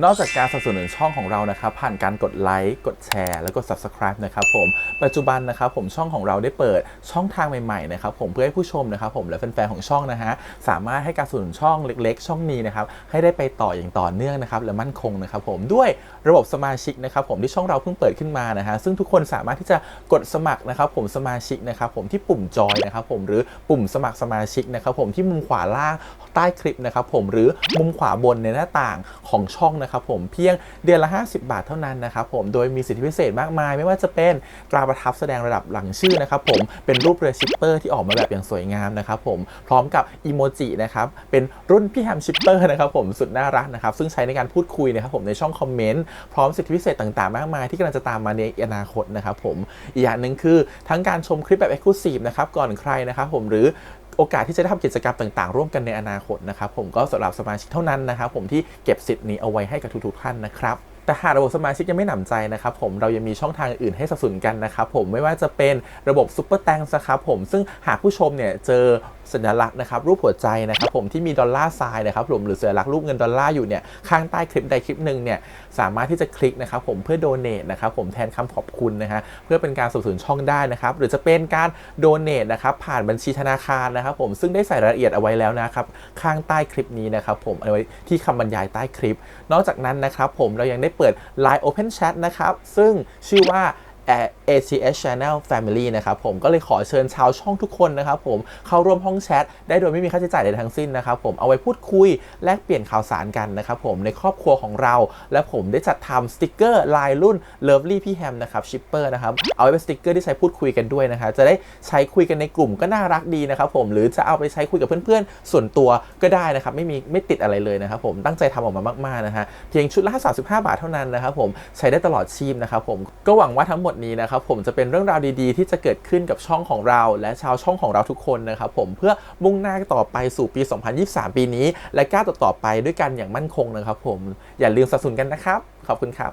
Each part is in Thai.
นอกจากการสนับสนุนช่องของเรานะครับผ่านการกดไลค์กดแชร์แล้วก็ Subscribe นะครับผมปัจจุบันนะครับผมช่องของเราได้เปิดช่องทางใหม่ๆนะครับผมเพื่อให้ผู้ชมนะครับผมและแฟนๆของช่องนะฮะสามารถให้การสนับสนุนช่องเล็กๆช่องนี้นะครับให้ได้ไปต่ออย่างต่อเนื่องนะครับและมั่นคงนะครับผมด้วยระบบสมาชิกนะครับผมที่ช่องเราเพิ่งเปิดขึ้นมานะฮะซึ่งทุกคนสามารถที่จะกดสมัครนะครับผมสมาชิกนะครับผมที่ปุ่มจอยนะครับผมหรือปุ่มสมัครสมาชิกนะครับผมที่มุมขวาล่างใต้คลิปนะครับผมหรือมุมขวาบนในหน้าต่างของช่องนะครับผมเพียงเดือนละ50 บาทเท่านั้นนะครับผมโดยมีสิทธิพิเศษมากมายไม่ว่าจะเป็นตราประทับแสดงระดับหลังชื่อนะครับผมเป็นรูปเรือชิปเปอร์ที่ออกมาแบบอย่างสวยงามนะครับผมพร้อมกับอีโมจินะครับเป็นรุ่นพี่แฮมชิปเปอร์นะครับผมสุดน่ารักนะครับซึ่งใช้ในการพูดคุยนะครับผมในช่องคอมเมนต์พร้อมสิทธิพิเศษต่างๆมากมายที่กำลังจะตามมาในอนาคตนะครับผมอีกอย่างหนึ่งคือทั้งการชมคลิปแบบ Exclusive นะครับก่อนใครนะครับผมหรือโอกาสที่จะได้ทำกิจกรรมต่างๆร่วมกันในอนาคตนะครับผมก็สำหรับสมาชิกเท่านั้นนะครับผมที่เก็บสิทธิ์นี้เอาไว้ให้กับทุกๆท่านนะครับแต่หากระบบสมาชิกยังไม่หนำใจนะครับผมเรายังมีช่องทางอื่นให้สนับสนุนกันนะครับผมไม่ว่าจะเป็นระบบซุปเปอร์แตงนะครับผมซึ่งหากผู้ชมเนี่ยเจอสัญลักษณ์นะครับรูปหัวใจนะครับผมที่มีดอลลาร์ไซน์นะครับผมหรือสัญลักษณ์รูปเงินดอลลาร์อยู่เนี่ยข้างใต้คลิปใดคลิปหนึ่งเนี่ยสามารถที่จะคลิกนะครับผมเพื่อโดเนทนะครับผมแทนคำขอบคุณนะฮะเพื่อเป็นการสนับสนุนช่องได้นะครับหรือจะเป็นการโดเนทนะครับผ่านบัญชีธนาคารนะครับผมซึ่งได้ใส่รายละเอียดเอาไว้แล้วนะครับข้างใต้คลิปนี้นะครับผมเอาไว้ที่คำบรรยายใต้คลิปนอกจากนั้นนะครับผมเรายังได้เปิด Line Open Chat นะครับซึ่งชื่อว่า ATS Channel Family นะครับผมก็เลยขอเชิญชาวช่องทุกคนนะครับผมเข้าร่วมห้องแชทได้โดยไม่มีค่าใช้จ่ายใดทั้งสิ้นนะครับผมเอาไว้พูดคุยแลกเปลี่ยนข่าวสารกันนะครับผมในครอบครัวของเราและผมได้จัดทำสติกเกอร์ลายรุ่น Lovely พี่แฮมนะครับชิปเปอร์นะครับเอาไว้เป็นสติกเกอร์ที่ใช้พูดคุยกันด้วยนะครับจะได้ใช้คุยกันในกลุ่มก็น่ารักดีนะครับผมหรือจะเอาไปใช้คุยกับเพื่อนๆส่วนตัวก็ได้นะครับไม่ติดอะไรเลยนะครับผมตั้งใจทำออกมามากๆนะฮะเพียงชุดละ35 บาทเท่านั้นนะครับผมใช้ได้ตลอดชีพนะครับผมก็หวังว่าทั้งหมดนี้นะครับผมจะเป็นเรื่องราวดีๆที่จะเกิดขึ้นกับช่องของเราและชาวช่องของเราทุกคนนะครับผมเพื่อมุ่งหน้าต่อไปสู่ปี 2023 ปีนี้และก้าวต่อไปด้วยกันอย่างมั่นคงนะครับผมอย่าลืมสนับสนุนกันนะครับขอบคุณครับ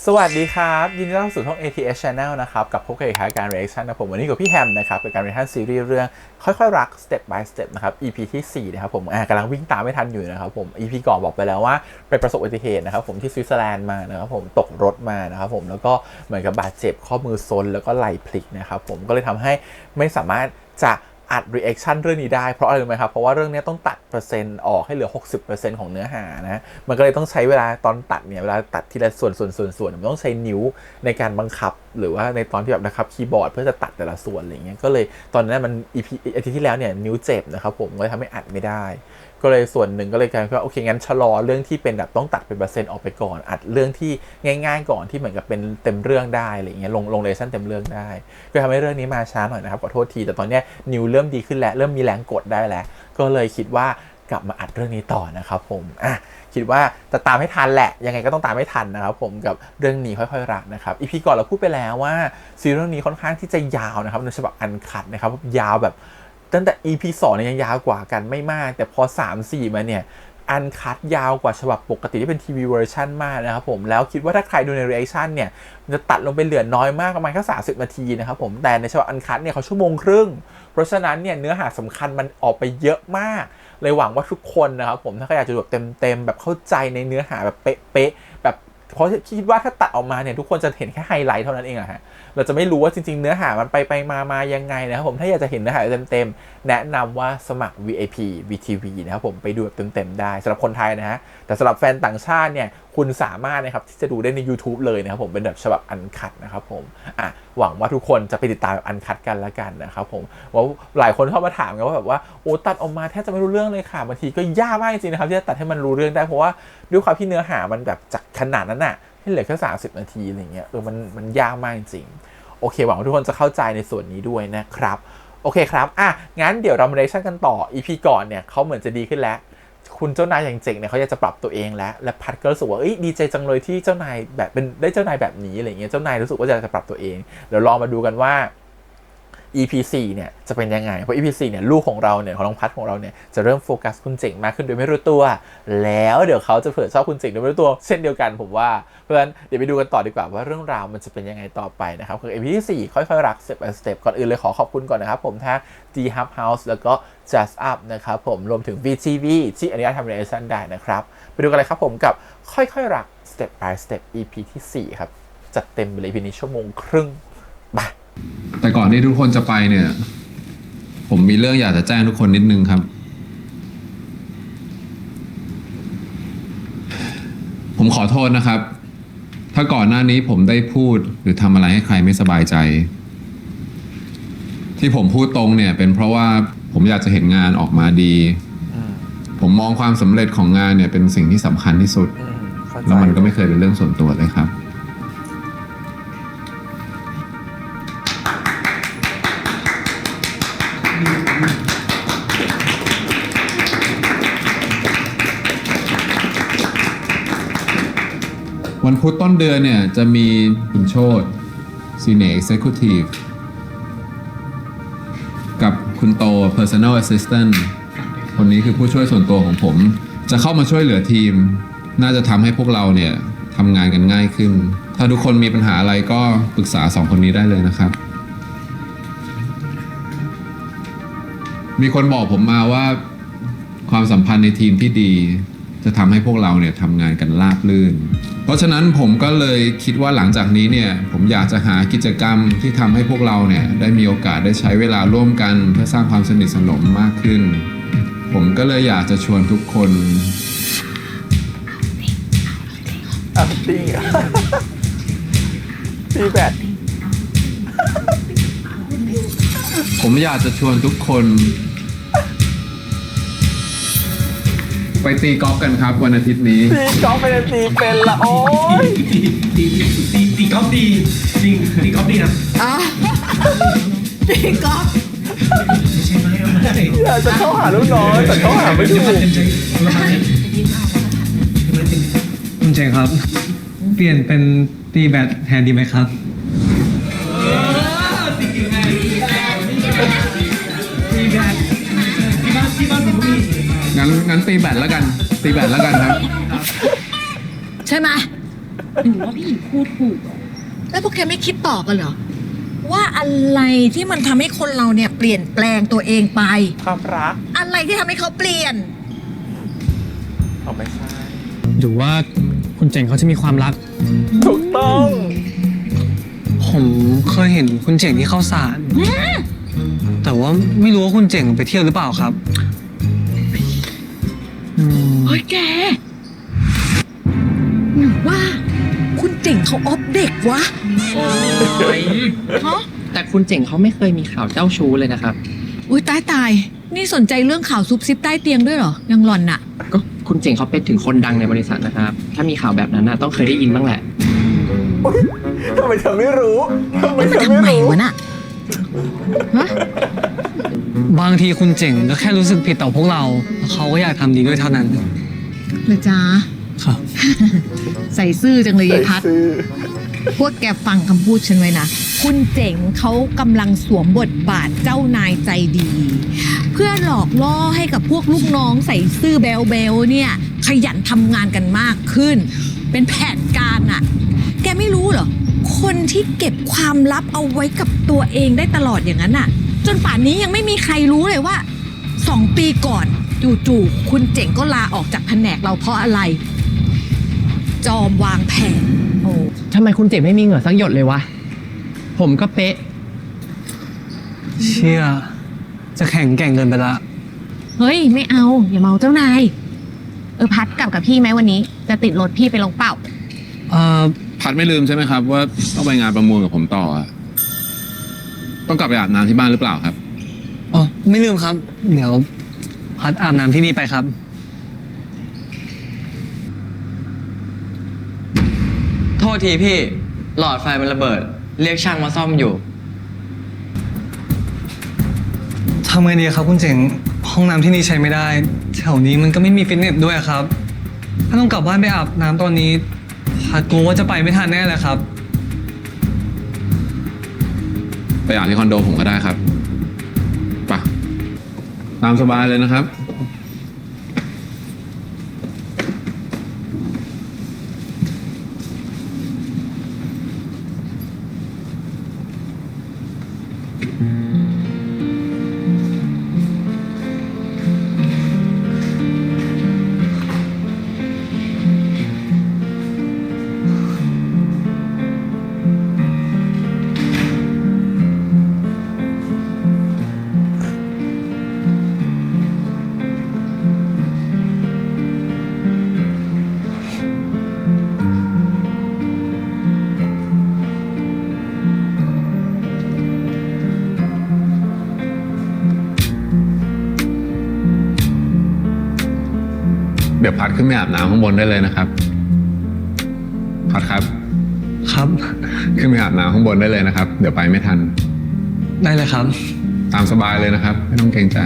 สวัสดีครับยินดีต้อนรับสู่ช่อง ATS Channel นะครับกับพบกับรายการ Reaction นะผมวันนี้กับพี่แฮมนะครับเป็นการ Reaction ซีรีส์เรื่องค่อยๆรัก Step by Step นะครับ EP ที่4นะครับผมกำลังวิ่งตามไม่ทันอยู่นะครับผม EP ก่อนบอกไปแล้วว่าไปประสบอุบัติเหตุนะครับผมที่สวิตเซอร์แลนด์มานะครับผมตกรถมานะครับผมแล้วก็เหมือนกับบาดเจ็บข้อมือซนแล้วก็ไหล่พลิกนะครับผมก็เลยทำให้ไม่สามารถจะอัด reaction เรื่องนี้ได้เพราะอะไรรู้ไหมครับเพราะว่าเรื่องนี้ต้องตัดเปอร์เซ็นต์ออกให้เหลือ 60% ของเนื้อหานะมันก็เลยต้องใช้เวลาตอนตัดเนี่ยเวลาตัดทีละส่วนมันต้องใช้นิ้วในการบังคับหรือว่าในตอนที่แบบนะครับคีย์บอร์ดเพื่อจะตัดแต่ละส่วนอะไรเงี้ยก็เลยตอนนั้นมัน EP อาทิตย์ที่แล้วเนี่ยนิ้วเจ็บนะครับผมก็เลยทำให้อัดไม่ได้ก็เลยส่วนหนึ่งก็เลยกลายเป็นว่าโอเคงั้นชะลอเรื่องที่เป็นแบบต้องตัดเป็นเปอร์เซ็นต์ออกไปก่อนอัดเรื่องที่ง่ายๆก่อนที่เหมือนกับเป็นเต็มเรื่องได้อะไรเงี้ยลงเลชั่นเต็มเรื่องได้ก็ทำให้เรื่องนี้มาช้าหน่อยนะครับขอโทษทีแต่ตอนนี้นิวเริ่มดีขึ้นแล้วเริ่มมีแรงกดได้แล้วก็เลยคิดว่ากลับมาอัดเรื่องนี้ต่อนะครับผมคิดว่าจะตามให้ทันแหละยังไงก็ต้องตามให้ทันนะครับผมกับเรื่องนี้ค่อยๆรักนะครับอีพีก่อนเราพูดไปแล้วว่าซีรีส์เรื่องนี้ค่อนข้างที่จะยาวนะครับในฉบับอันคัดนะครับยาวแบบตั้งแต่ EP 2เนี่ยยังยาวกว่ากันไม่มากแต่พอ 3-4 มาเนี่ยอันคัดยาวกว่าฉบับปกติที่เป็นทีวีเวอร์ชันมากนะครับผมแล้วคิดว่าถ้าใครดูใน reaction เนี่ยมันจะตัดลงไปเหลือน้อยมากประมาณแค่30 นาทีนะครับผมแต่ในฉบับอันคัดเนี่ยเขาชั่วโมงครึ่งเพราะฉะนั้นเนี่ยเนื้อหาสำคัญมันออกไปเยอะมากเลยหวังว่าทุกคนนะครับผมถ้าใครอยากจะดูแบบเต็มแบบเข้าใจในเนื้อหาแบบเป๊ะๆแบบเพราะคิดว่าถ้าตัดออกมาเนี่ยทุกคนจะเห็นแค่ไฮไลท์เท่านั้นเองอะฮะเราจะไม่รู้ว่าจริงๆเนื้อหามันไปมายังไงนะครับผมถ้าอยากจะเห็นเนื้อหาเต็มๆแนะนำว่าสมัคร VIP VTV นะครับผมไปดูแบบเต็มๆได้สำหรับคนไทยนะฮะแต่สำหรับแฟนต่างชาติเนี่ยคุณสามารถนะครับที่จะดูได้ใน YouTube เลยนะครับผมเป็นแบบฉบับอันคัทนะครับผมหวังว่าทุกคนจะไปติดตามอันคัทกันละกันนะครับผมว่าหลายคนเข้ามาถามกันว่าแบบว่าโอ้ตัดออกมาแทบจะไม่รู้เรื่องเลยค่ะบางทีก็ยากมากจริงๆนะครับที่จะตัดให้มันรู้เรื่องได้เพราะว่าด้วยความที่เนื้อหามันแบบจากขนาดนั้นน่ะให้เหลือแค่30 นาทีอะไรเงี้ยมันยากมากจริงโอเคหวังว่าทุกคนจะเข้าใจในส่วนนี้ด้วยนะครับโอเคครับงั้นเดี๋ยวเรามาเรชั่นกันต่อ EP ก่อนเนี่ยเขาเหมือนจะดีขึ้นแล้วคุณเจ้านายอย่างเจ๋งเนี่ยเขาอยากจะปรับตัวเองและพัดก็รู้สึกว่าดีใจจังเลยที่เจ้านายแบบเป็นได้เจ้านายแบบนี้อะไรเงี้ยเจ้านายรู้สึกว่าจะปรับตัวเองเดี๋ยวลองมาดูกันว่า EP 4เนี่ยจะเป็นยังไงเพราะ EP 4เนี่ยลูกของเราเนี่ยของน้องพัดของเราเนี่ยจะเริ่มโฟกัสคุณเจ๋งมากขึ้นโดยไม่รู้ตัวแล้วเดี๋ยวเขาจะเผยชอบคุณเจ๋งโดยไม่รู้ตัวเช่นเดียวกันผมว่าเพราะฉะนั้นเดี๋ยวไปดูกันต่อดีกว่าว่าเรื่องราวมันจะเป็นยังไงต่อไปนะครับคือ EP ที่4ค่อยๆรัก step by step ก่อนอื่นเลยขอบคุณก่อนนะครับผมทาง D Hub House แล้วก็ Just Up นะครับผมรวมถึง VTV ที่อนุญาตทำ reaction ได้นะครับไปดูกันเลยครับผมกับค่อยๆรัก step by step EP ที่4ครับจัดเต็มไปเลย EP นี้ชั่วโมงครึ่งมาแต่ก่อนที่ทุกคนจะไปเนี่ยผมมีเรื่องอยากจะแจ้งทุกคนนิดนึงครับผมขอโทษนะครับถ้าก่อนหน้านี้ผมได้พูดหรือทำอะไรให้ใครไม่สบายใจที่ผมพูดตรงเนี่ยเป็นเพราะว่าผมอยากจะเห็นงานออกมาดีผมมองความสำเร็จของงานเนี่ยเป็นสิ่งที่สำคัญที่สุดแล้วมันก็ไม่เคยเป็นเรื่องส่วนตัวเลยครับวันพุธต้นเดือนเนี่ยจะมีคุณโชติ Senior Executive กับคุณโต Personal Assistant คนนี้คือผู้ช่วยส่วนตัวของผมจะเข้ามาช่วยเหลือทีมน่าจะทำให้พวกเราเนี่ยทำงานกันง่ายขึ้นถ้าทุกคนมีปัญหาอะไรก็ปรึกษา2คนนี้ได้เลยนะครับมีคนบอกผมมาว่าความสัมพันธ์ในทีมที่ดีจะทำให้พวกเราเนี่ยทำงานกันราบรื่นเพราะฉะนั้นผมก็เลยคิดว่าหลังจากนี้เนี่ยผมอยากจะหากิจกรรมที่ทำให้พวกเราเนี่ยได้มีโอกาสได้ใช้เวลาร่วมกันเพื่อสร้างความสนิทสนมมากขึ้นผมก็เลยอยากจะชวนทุกคนตีแบตผมอยากจะชวนทุกคนไปตีกอล์ฟกันครับวันอาทิตย์นี้ตีกอล์ฟเป็นตีเป็นละโอ้ยตีกอล์ฟดีจริงตีกอล์ฟดีนะตีกอล์ฟไม่ใช่ไหมอยากจะเข้าหาลูกน้อยแต่เข้าหาไม่ถูกคุณเจงครับเปลี่ยนเป็นตีแบดแทนดีไหมครับงั้นตีแบดแล้วกันตีแบดแล้วกันครับใช่ไหมหรือว่าพี่หญิงพูดถูกแล้วพวกแกไม่คิดต่อกันเหรอว่าอะไรที่มันทำให้คนเราเนี่ยเปลี่ยนแปลงตัวเองไปความรักอะไรที่ทำให้เขาเปลี่ยนไม่ใช่หรือว่าคุณเจ๋งเขาจะมีความรักถูกต้องผมเคยเห็นคุณเจ๋งที่เข้าสารแต่ว่าไม่รู้ว่าคุณเจ๋งไปเที่ยวหรือเปล่าครับเฮ้ยแกหรือว่าคุณเจ๋งเขาออฟเด็กวะแต่คุณเจ๋งเขาไม่เคยมีข่าวเจ้าชู้เลยนะครับอุ้ยตายนี่สนใจเรื่องข่าวซุบซิบใต้เตียงด้วยเหรอยังหล่อนน่ะก็คุณเจ๋งเขาเป็นถึงคนดังในบริษัทนะครับถ้ามีข่าวแบบนั้นน่ะต้องเคยได้ยินบ้างแหละทำไมเธอไม่รู้ทำไมวะน่ะบางทีคุณเจ๋งก็แค่รู้สึกผิดต่อพวกเราเขาก็อยากทำดีด้วยเท่านั้นเลยจ้าครับใส่ซื่อจังเลยยายพัดพวกแกฟังคำพูดฉันไว้นะคุณเจ๋งเขากำลังสวมบทบาทเจ้านายใจดีเพื่อหลอกล่อให้กับพวกลูกน้องใส่ซื่อเบลเนี่ยขยันทำงานกันมากขึ้นเป็นแผนการอะแกไม่รู้เหรอคนที่เก็บความลับเอาไว้กับตัวเองได้ตลอดอย่างนั้นน่ะจนป่านนี้ยังไม่มีใครรู้เลยว่า2 ปีก่อนจู่ๆคุณเจ๋งก็ลาออกจากแผนกเราเพราะอะไรจอมวางแผนโอ้ทำไมคุณเจ๋งไม่มีเหงื่อสักหยดเลยวะผมก็เป๊ะเชี่ยจะแข่งแกร่งเกินไปละเฮ้ยไม่เอาอย่าเมาเจ้านายพัดกลับกับพี่ไหมวันนี้จะติดรถพี่ไปลงเป่าพัดไม่ลืมใช่ไหมครับว่าต้องไปงานประมูลกับผมต่อต้องกลับไปอาบน้ำที่บ้านหรือเปล่าครับอ๋อไม่ลืมครับเดี๋ยวพัดอาบน้ำที่นี่ไปครับโทษทีพี่หลอดไฟมันระเบิดเรียกช่างมาซ่อมอยู่ทำไงดีครับคุณเจ๋งห้องน้ำที่นี่ใช้ไม่ได้แถวนี้มันก็ไม่มีฟิตเนสด้วยครับถ้าต้องกลับบ้านไปอาบน้ำตอนนี้พัดกลัวว่าจะไปไม่ทันแน่เลยครับ ไปอาบที่คอนโดผมก็ได้ครับไปตามสบายเลยนะครับ เดี๋ยวพัดขึ้นไปอาบน้ำข้างบนได้เลยนะครับ พัดครับ ครับ ขึ้นไปอาบน้ำข้างบนได้เลยนะครับ เดี๋ยวไปไม่ทัน ได้เลยครับ ตามสบายเลยนะครับ ไม่ต้องเกรงใจ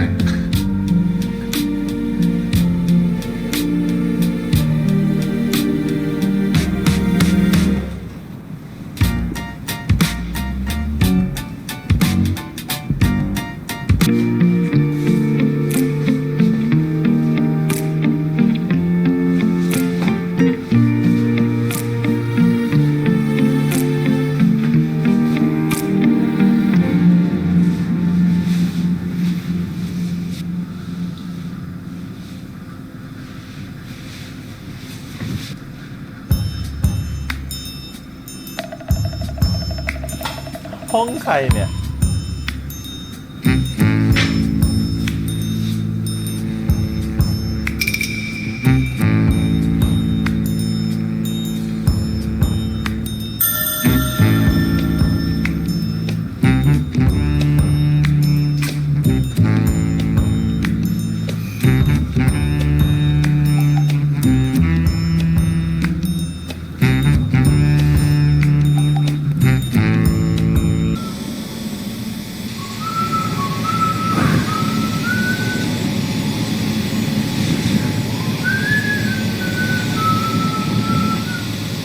ห้องใครเนี่ย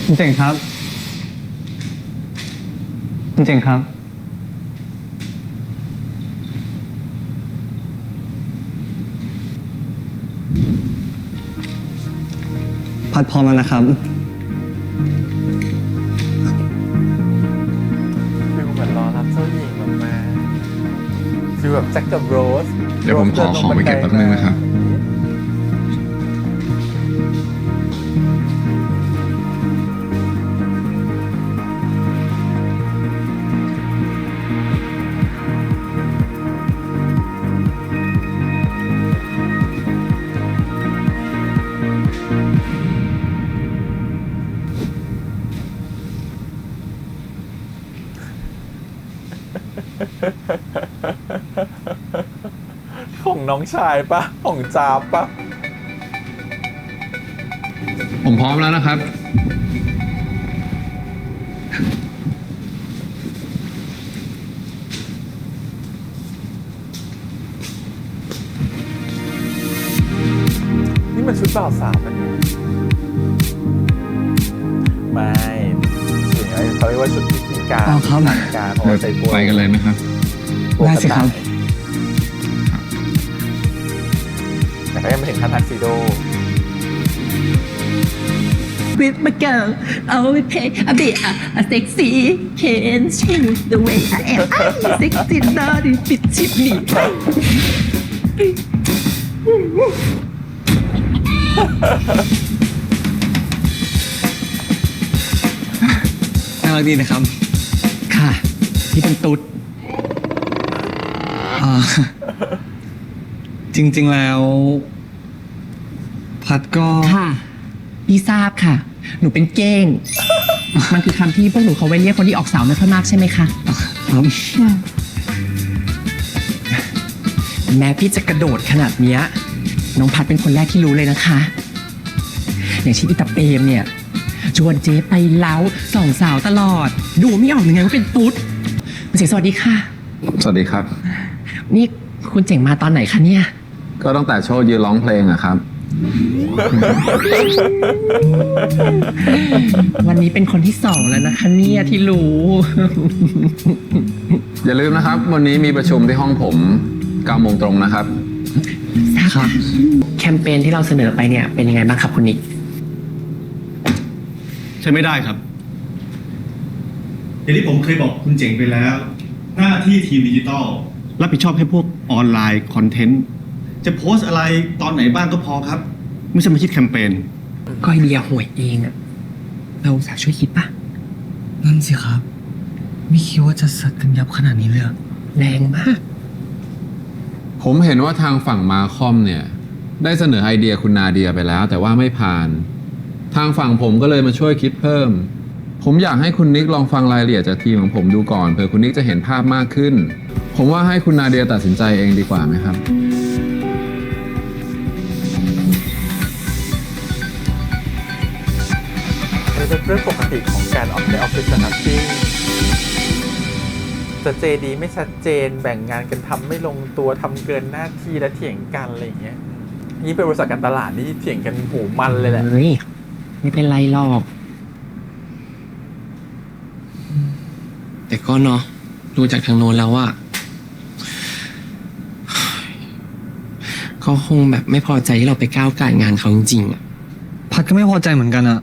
คุณเจ๋งครับ คุณเจ๋งครับ พัดพร้อมแล้วนะครับ ฟิลเหมือนรอรับเจ้าหญิงมาฟิลแบบแจ็คกับโรส เดี๋ยวผมขอของไปเก็บแป๊บนึงนะครับ ของน้องชายปะของจาบปะ ผมพร้อมแล้วนะครับ นี่มันชุดบ่าวสาวปะเนี่ยไม่ชุดอย่างไรเขาเรียกว่าชุดพิธีการ อ๋อครับ พิธีการของใส่บัว ไปกันเลยไหมครับ ได้สิครับ แต่ก็ยังไม่ถึงขั้นทักซิโด with my girl. Oh, we pay a bit a sexy can change the way I am. I'm sexy, naughty, bitchy me. น่ารักดีนะครับ ค่ะ ที่เป็นตุ๊ด อ่า จริง ๆ แล้ว พัดก็ ค่ะพี่ทราบค่ะ หนูเป็นเก้ง มันคือคำที่พวกหนูเขาไว้เรียกคนที่ออกสาวไม่ค่อยมากใช่ไหมคะ ครับ แม้พี่จะกระโดดขนาดเนี้ยน้องพัดเป็นคนแรกที่รู้เลยนะคะ อย่างที่พี่ตะเปรมเนี่ยชวนเจ๊ไปเล้าส่องสาวตลอด ดูไม่ออกยังไงว่าเป็นตุ๊ดคุณเจ๋งสวัสดีค่ะ สวัสดีครับ นี่คุณเจ๋งมาตอนไหนคะเนี่ย ก็ตั้งแต่โชว์ยืนร้องเพลงอะครับ วันนี้เป็นคนที่สองแล้วนะคะเนี่ยที่รู้ อย่าลืมนะครับ วันนี้มีประชุมที่ห้องผม9 โมงตรงนะครับ ครับแคมเปญที่เราเสนอไปเนี่ยเป็นยังไงบ้างครับคุณนิก ใช้ไม่ได้ครับ อย่างที่ผมเคยบอกคุณเจ๋งไปแล้ว หน้าที่ทีมดิจิตอลรับผิดชอบให้พวกออนไลน์คอนเทนต์จะโพสต์อะไรตอนไหนบ้างก็พอครับ ไม่ใช่มาคิดแคมเปญ ก็ไอเดียห่วยเองอะเราอุตสาห์ช่วยคิดปะ นั่นสิครับ ไม่คิดว่าจะสัดกันยับขนาดนี้เลยอะ แรงมาก ผมเห็นว่าทางฝั่งมาคอมเนี่ย ได้เสนอไอเดียคุณนาเดียไปแล้ว แต่ว่าไม่ผ่าน ทางฝั่งผมก็เลยมาช่วยคิดเพิ่ม ผมอยากให้คุณนิกลองฟังรายละเอียดจากทีมของผมดูก่อนเผื่อคุณนิกจะเห็นภาพมากขึ้น ผมว่าให้คุณนาเดียตัดสินใจเองดีกว่าไหมครับ มันเป็นเรื่องปกติของการออกในออฟฟิศนะครับที่จะเจดีไม่ชัดเจนแบ่งงานกันทำไม่ลงตัวทำเกินหน้าที่และเถียงกันอะไรอย่างเงี้ยยิ่งเป็นบริษัทการตลาดนี่เถียงกันหูมันเลยแหละ เฮ้ย ไม่เป็นไรหรอก แต่ก็เนาะดูจากทางโน้นแล้วอะเขาคงแบบไม่พอใจที่เราไปก้าวก่ายงานเขาจริงๆอะ พัดก็ไม่พอใจเหมือนกันอะ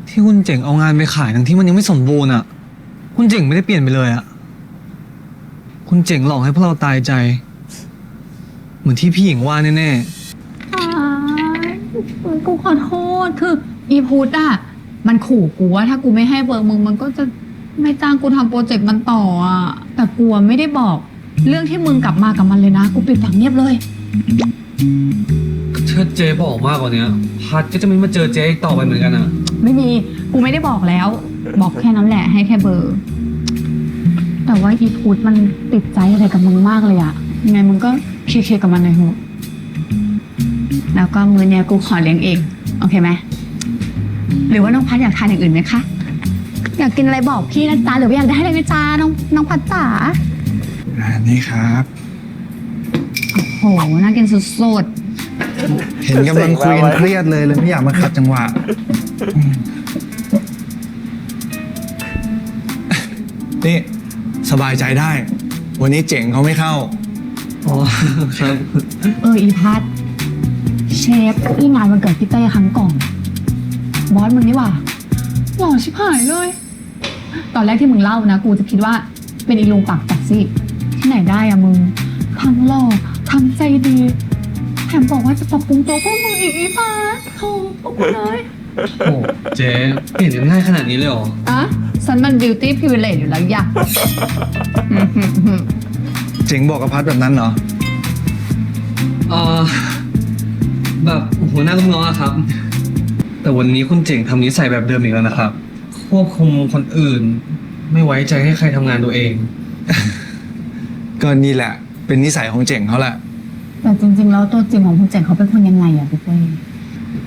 ที่คุณเจ๋งเอางานไปขายทั้งที่มันยังไม่สมบูรณ์อะคุณเจ๋งไม่ได้เปลี่ยนไปเลยอะคุณเจ๋งหลอกให้พวกเราตายใจ เหมือนที่พี่หญิงว่าแน่ กูขอโทษคืออีพุทธอ่ะมันขู่กูว่าถ้ากูไม่ให้เวิร์กมึงมันก็จะไม่จ้างกูทำโปรเจกต์มันต่ออ่ะแต่กูไม่ได้บอกเรื่องที่มึงกลับมากับมันเลยนะกูปิดปากเงียบเลย ๆถ้าเจ๊บอกมากกว่านี้พัดก็จะไม่มาเจอเจ๊อีกต่อไปเหมือนกันอะ ไม่มีกูไม่ได้บอกแล้ว บอกแค่นั้นแหละให้แค่เบอร์ แต่ว่าอีพุทธมันติดใจอะไรกับมึงมากเลยอะยังไงมึงก็เคลียร์กับมันหน่อยเถอะแล้วก็มื้อเนี้ยกูขอเลี้ยงเองโอเคไหมหรือว่าน้องพัดอยากทานอย่างอื่นไหมคะอยากกินอะไรบอกพี่นะจ๊ะหรือว่าอยากได้อะไรไหมจ๊ะน้องพัดจ๋า นี่ครับ โหน่ากินสุด เห็นกำลังคุยกันเครียดเลยไม่อยากมาขัดจังหวะนี่สบายใจได้ วันนี้เจ๋งเขาไม่เข้า อ๋อครับ อีพัดเชฟที่งานวันเกิดพี่เต้ครั้งก่อนบอสมึงนี่หว่าหล่อชิบหายเลย ตอนแรกที่มึงเล่านะกูจะคิดว่าเป็นอีลุงปากจัดสิที่ไหนได้อะมึงทั้งหล่อทั้งใจดีแถมบอกว่าจะปรับปรุงตัวพวกมึงอีกอีพัดโธ่ปกเลย โอ้เจ๊เปลี่ยนกันง่ายขนาดนี้เลยเหรอ อะฉันมัน beauty privilege อยู่แล้วอยาก เจ๋งบอกกับพัดแบบนั้นเหรอ แบบหัวหน้าลูกน้องอะครับ แต่วันนี้คุณเจ๋งทำนิสัยแบบเดิมอีกแล้วนะครับ ควบคุมคนอื่น ไม่ไว้ใจให้ใครทำงานตัวเอง ก็นี่แหละ เป็นนิสัยของเจ๋งเขาแหละ แต่จริงๆแล้วตัวจริงของคุณเจ๋งเขาเป็นคนยังไงอะพี่เต้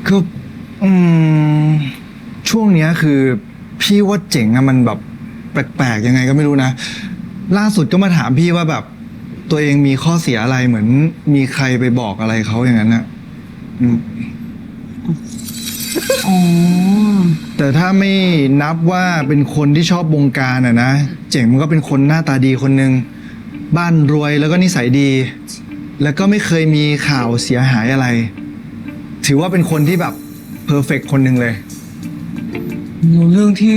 คือช่วงเนี้ยคือพี่ว่าเจ๋งอะมันแบบแปลกๆยังไงก็ไม่รู้นะ ล่าสุดก็มาถามพี่ว่าแบบตัวเองมีข้อเสียอะไรเหมือนมีใครไปบอกอะไรเขาอย่างนั้นนะอ๋อ แต่ถ้าไม่นับว่าเป็นคนที่ชอบบงการอะนะเจ๋งมันก็เป็นคนหน้าตาดีคนหนึ่งบ้านรวยแล้วก็นิสัยดี แล้วก็ไม่เคยมีข่าวเสียหายอะไร ถือว่าเป็นคนที่แบบเพอร์เฟกต์คนหนึ่งเลย เรื่องที่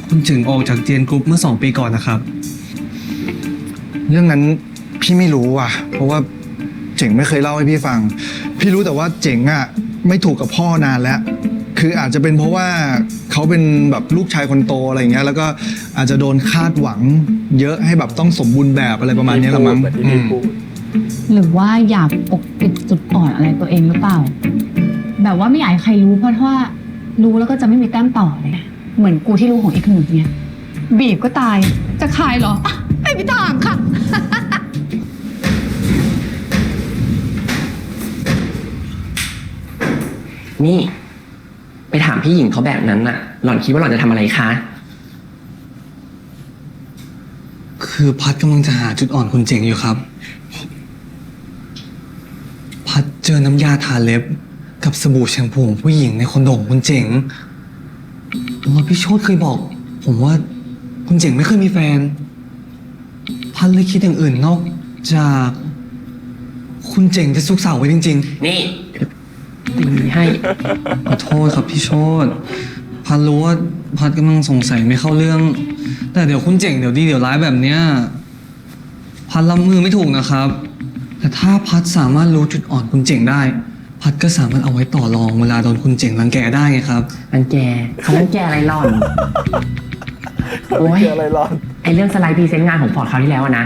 คุณเจ๋งออกจากเจนกรุ๊ปเมื่อ2 ปีก่อนนะครับ เรื่องนั้นพี่ไม่รู้ว่ะ เพราะว่าเจ๋งไม่เคยเล่าให้พี่ฟัง พี่รู้แต่ว่าเจ๋งอ่ะไม่ถูกกับพ่อนานแล้ว คืออาจจะเป็นเพราะว่าเขาเป็นแบบลูกชายคนโตอะไรอย่างเงี้ย แล้วก็อาจจะโดนคาดหวัง เยอะให้แบบต้องสมบูรณ์แบบอะไรประมาณนี้ละมั้ง หรือว่าอยากปกปิดจุดอ่อนอะไรตัวเองหรือเปล่า แบบว่าไม่อยากให้ใครรู้เพราะว่ารู้แล้วก็จะไม่มีแต้มต่อเลยเหมือนกูที่รู้ของอีกหนึ่งเนี่ยบีบก็ตายจะขายเหรออ่ะไม่มีทางค่ะ นี่ ไปถามพี่หญิงเขาแบบนั้นน่ะ หล่อนคิดว่าหล่อนจะทำอะไรคะ คือพัดกำลังจะหาจุดอ่อนคุณเจ๋งอยู่ครับ พัด เจอน้ำยาทาเล็บกับสบู่แชมพูของผู้หญิงในคอนโดของคุณเจ๋งแล้วพี่โชติเคยบอก ผมว่าคุณเจ๋งไม่เคยมีแฟน พัดเลยคิดอย่างอื่นนอกจากคุณเจ๋งจะซุกสาวไว้จริง นี่ตีให้ ๆ ขอโทษครับพี่โชติพัดรู้ว่าพัดกำลังสงสัยไม่เข้าเรื่อง แต่เดี๋ยวคุณเจ๋งเดี๋ยวดีเดี๋ยวร้ายแบบเนี้ยพัดรับมือไม่ถูกนะครับ แต่ถ้าพัดสามารถรู้จุดอ่อนคุณเจ๋งได้ พัดก็สามารถเอาไว้ต่อรองเวลาโดนคุณเจ๋งรังแกได้ไงครับ รังแกเขารังแกอะไรหล่อน โอ้ย อะไรร้อน ไอเรื่องสไลด์พรีเซนต์งานของฟอร์ดคราวที่แล้วอะนะ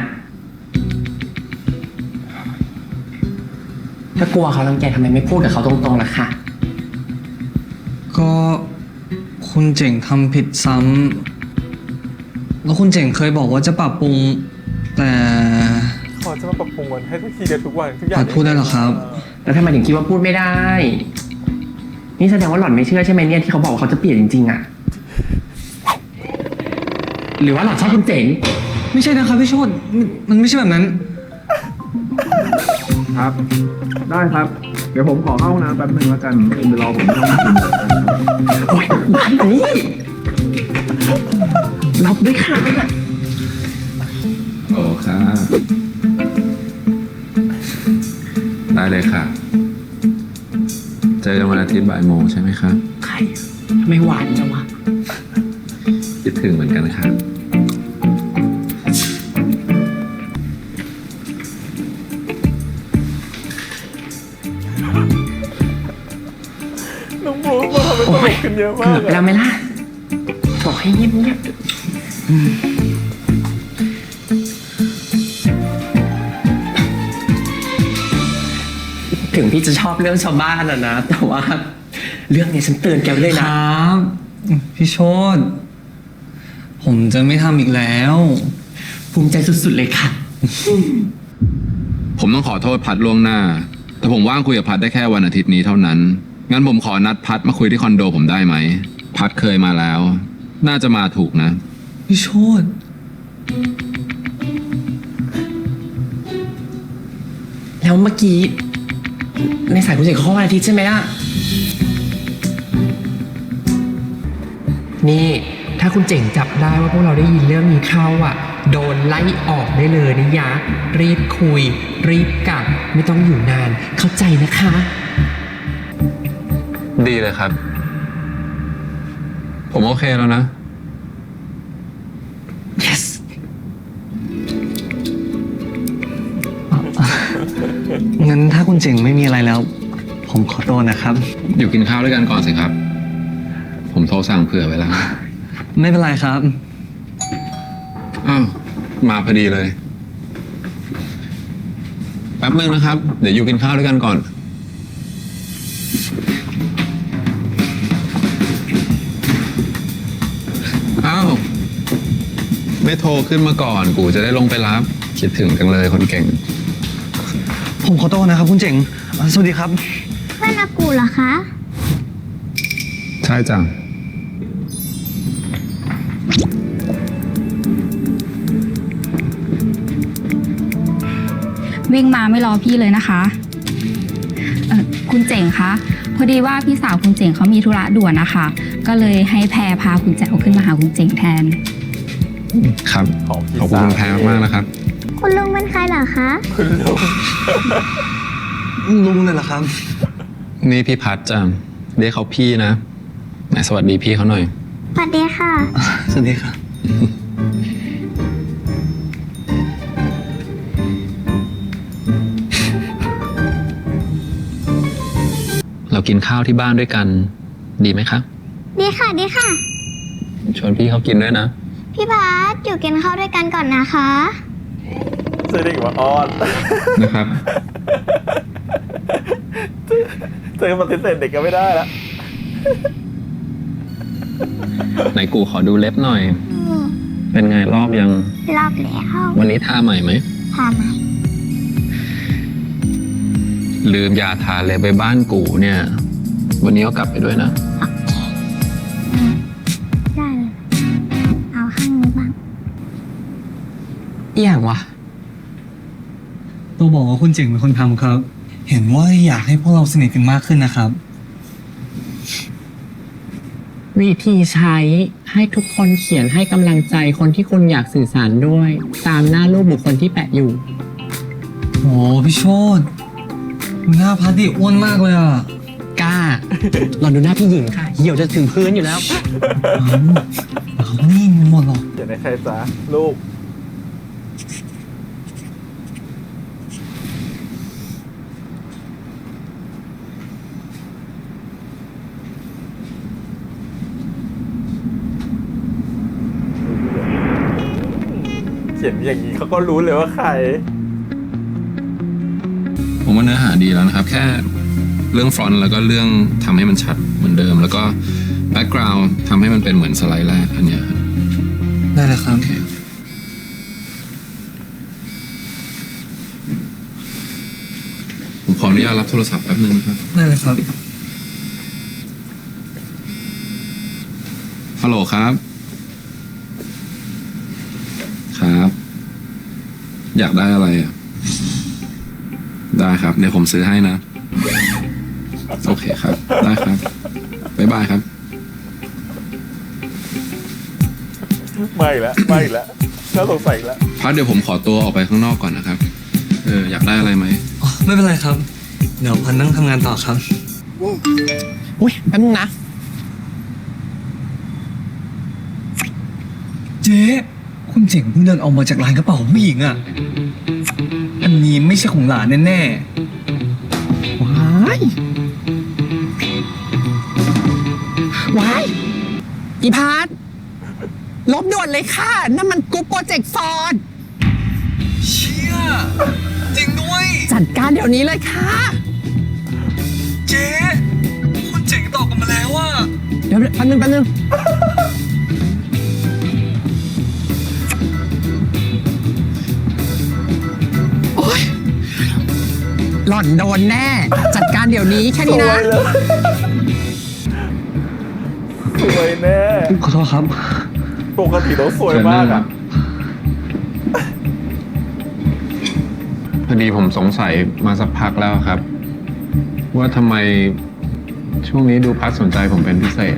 ถ้ากลัวเขารังแกทำไมไม่พูดกับเขาตรงๆล่ะคะ ก็คุณเจ๋งทำผิดซ้ำแล้วคุณเจ๋งเคยบอกว่าจะปรับปรุง แต่ ขอจะมาปรับปรุงวันให้ทุกทีเดียวทุกวันทุกอย่าง พัดพูดได้เหรอครับ แล้วทำไมถึงคิดว่าพูดไม่ได้ นี่แสดงว่าหล่อนไม่เชื่อใช่ไหมเนี่ยที่เขาบอกว่าเขาจะเปลี่ยนจริงๆอะหรือว่าหล่อนชอบคุณเจ๋ง ไม่ใช่นะครับพี่โชติมันไม่ใช่แบบนั้น ครับ ได้ครับ เดี๋ยวผมขอเข้าห้องน้ำแป๊บนึงแล้วกันคุณไปรอผมที่ห้องน้ำ โอ้ยบ้านนี้รับด้วยค่ะ โอ้ค่ะได้เลยค่ะ เจอกันวันอาทิตย์บ่ายโมงใช่ไหมครับ ใครทำไมหวานจังวะ คิดถึงเหมือนกันครับ น้องบูมมาทำเป็นตลกกันเยอะมา เกื ก อบไปแล้วไหมล่ะบอกให้เงียบถึงพี่จะชอบเรื่องชาวบ้านอะนะ แต่ว่าเรื่องนี้ฉันเตือนแกไว้เลย ค นะ รับพี่โชติผมจะไม่ทำอีกแล้ว ภูมิใจสุดๆเลยค่ะ ผมต้องขอโทษพัดล่วงหน้า แต่ผมว่างคุยกับพัดได้แค่วันอาทิตย์นี้เท่านั้น งั้นผมขอนัดพัดมาคุยที่คอนโดผมได้ไหม พัดเคยมาแล้ว น่าจะมาถูกนะ พี่โชติ แล้วเมื่อกี้ในสายคุณเจ๋งเขาเข้าวันอาทิตย์ใช่ไหมล่ะ นี่ ถ้าคุณเจ๋งจับได้ว่าพวกเราได้ยินเรื่องนี้เข้าอ่ะ โดนไล่ออกได้เลยนะยะ รีบคุย รีบกลับ ไม่ต้องอยู่นาน เข้าใจนะคะ ดีเลยครับ ผมโอเคแล้วนะ yes งั้นถ้าคุณเจ๋งไม่มีอะไรแล้ว ผมขอตัวนะครับ อยู่กินข้าวด้วยกันก่อนสิครับ ผมโทรสั่งเผื่อไว้แล้ว ไม่เป็นไรครับ อ้าว มาพอดีเลย แป๊บนึงนะครับ เดี๋ยวอยู่กินข้าวด้วยกันก่อน อ้าว ไม่โทรขึ้นมาก่อน กูจะได้ลงไปรับ คิดถึงจังเลยคนเก่ง ผมขอตัวนะครับ คุณเจ๋งสวัสดีครับ เพื่อนอากูเหรอคะ ใช่จัง วิ่งมาไม่รอพี่เลยนะคะคุณเจ๋งคะพอดีว่าพี่สาวคุณเจ๋งเขามีธุระด่วนนะคะก็เลยให้แพรพาคุณแจ๋วขึ้นมาหาคุณเจ๋งแทน ครับ ขอบคุณคุณแพรมากๆนะครับ คุณลุงเป็นใครเหรอคะ ลุงเลยเหรอครับ นี่พี่พัดจังเรียกเขาพี่นะไหนสวัสดีพี่เขาหน่อย สวัสดีค่ะ สวัสดีครับ เรากินข้าวที่บ้านด้วยกัน ดีไหมครับ ดีค่ะ ดีค่ะ ชวนพี่เขากินด้วยนะ พี่พัดอยู่กินข้าวด้วยกันก่อนนะคะ เจอเด็กว่าอ้อน นะครับ เจอปฏิเสธเด็กก็ไม่ได้แล้ว ไหนกูขอดูเล็บหน่อย เป็นไงรอบยัง รอบแล้ว วันนี้ทาใหม่ไหม พาไหม ลืมยาทาเล็บไปบ้านกูเนี่ย วันนี้ก็กลับไปด้วยนะ ได้เลย เอาข้างนี้บ้าง อย่างวะ ตัวบอกว่าคุณเจ๋งเป็นคนทำครับ เห็นว่าอยากให้พวกเราสนิทกันมากขึ้นนะครับ วิธีใช้ให้ทุกคนเขียนให้กำลังใจคนที่คุณอยากสื่อสารด้วย ตามหน้ารูปบุคคลที่แปะอยู่ โอ้พี่โชติหน้าพัดดิอ้วนมากเลยอ่ะ กล้า ลองดูหน้าพี่หญิงค่ะ เหี่ยวจะถึงพื้นอยู่แล้ว เขานี่มันหมดหรอก เขียนในใครจ๊ะลูกเขียนอย่างนี้เขาก็รู้เลยว่าใคร ผมว่าเนื้อหาดีแล้วนะครับ แค่เรื่องฟรอนต์แล้วก็เรื่องทำให้มันชัดเหมือนเดิม แล้วก็แบ็กกราวด์ทำให้มันเป็นเหมือนสไลด์แรกอันเนี้ยครับ ได้เลยครับ โอเคผมขออนุญาตรับโทรศัพท์แป๊บนึงนะครับ ได้เลยครับ ฮัลโหลครับ ครับ อยากได้อะไรอ่ะ ได้ครับ เดี๋ยวผมซื้อให้นะ โอเคครับ ได้ครับ บ๊ายบายครับ ไม่แล้วน่าสงสัยแล้ว พักเดี๋ยวผมขอตัวออกไปข้างนอกก่อนนะครับ อยากได้อะไรไหม อ๋อ ไม่เป็นไรครับ เดี๋ยวพันนั่งทำงานต่อครับ อุ้ยแป๊บนึงนะ เจ๊คุณเจ๋งเพิ่งเดินออกมาจากร้านกระเป๋าผู้หญิงอ่ะ อันนี้ไม่ใช่ของหลานแน่ ว้ายอีพาร์ทลบด่วนเลยค่ะ นั่นมันกรุ๊ปโปรเจกต์ฟอร์ด ๆเชี่ยจริงด้วย จัดการเดี๋ยวนี้เลยค่ะ เจ๊คุณเจ๋งตอบกลับมาแล้วอ่ะ เดี๋ยวแป๊บนึงโอ๊ยหล่อนโดนแน่ จัดการเดี๋ยวนี้แค่นี้นะ สวยแน่ ขอโทษครับ ปกติต้องสวยมากอ่ะ พอดีผมสงสัยมาสักพักแล้วครับ ว่าทำไมช่วงนี้ดูพัดสนใจผมเป็นพิเศษ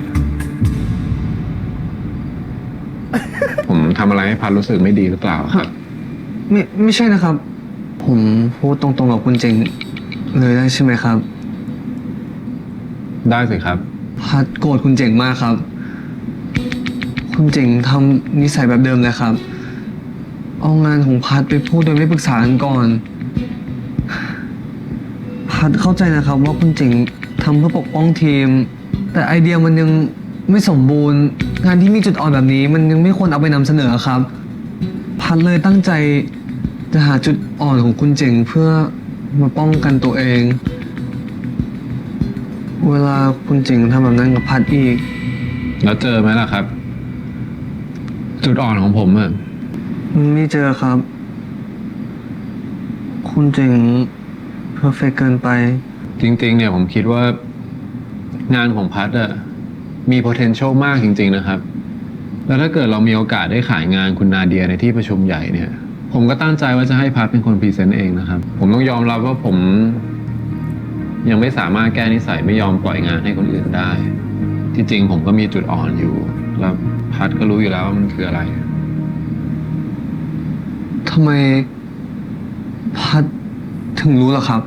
ผมทำอะไรให้พัดรู้สึกไม่ดีหรือเปล่าครับ ไม่ใช่นะครับ ผมพูดตรงๆกับคุณเจ๋งเลยได้ใช่ไหมครับ ได้สิครับ พัดโกรธคุณเจ๋งมากครับ คุณเจ๋งทำนิสัยแบบเดิมเลยครับ เอางานของพัดไปพูดโดยไม่ปรึกษากันก่อน พัดเข้าใจนะครับว่าคุณเจ๋งทำเพื่อปกป้องทีม แต่ไอเดียมันยังไม่สมบูรณ์ งานที่มีจุดอ่อนแบบนี้มันยังไม่ควรเอาไปนำเสนอครับ พัดเลยตั้งใจจะหาจุดอ่อนของคุณเจ๋งเพื่อมาป้องกันตัวเอง เวลาคุณเจ๋งทำแบบนั้นกับพัดอีก แล้วเจอไหมล่ะครับ จุดอ่อนของผมอะ ไม่เจอครับ คุณเจ๋งเพอร์เฟกเกินไป จริงๆ เนี่ยผมคิดว่างานของพัดอะมี potential มากจริงๆ นะครับ แล้วถ้าเกิดเรามีโอกาสได้ขายงานคุณนาเดียในที่ประชุมใหญ่เนี่ย ผมก็ตั้งใจว่าจะให้พัดเป็นคนพรีเซนต์เองนะครับ ผมต้องยอมรับว่าผมยังไม่สามารถแก้นิสัยไม่ยอมปล่อยงานให้คนอื่นได้ ที่จริงผมก็มีจุดอ่อนอยู่ แล้วพัดก็รู้อยู่แล้วว่ามันคืออะไร ทำไมพัดถึงรู้ล่ะครับ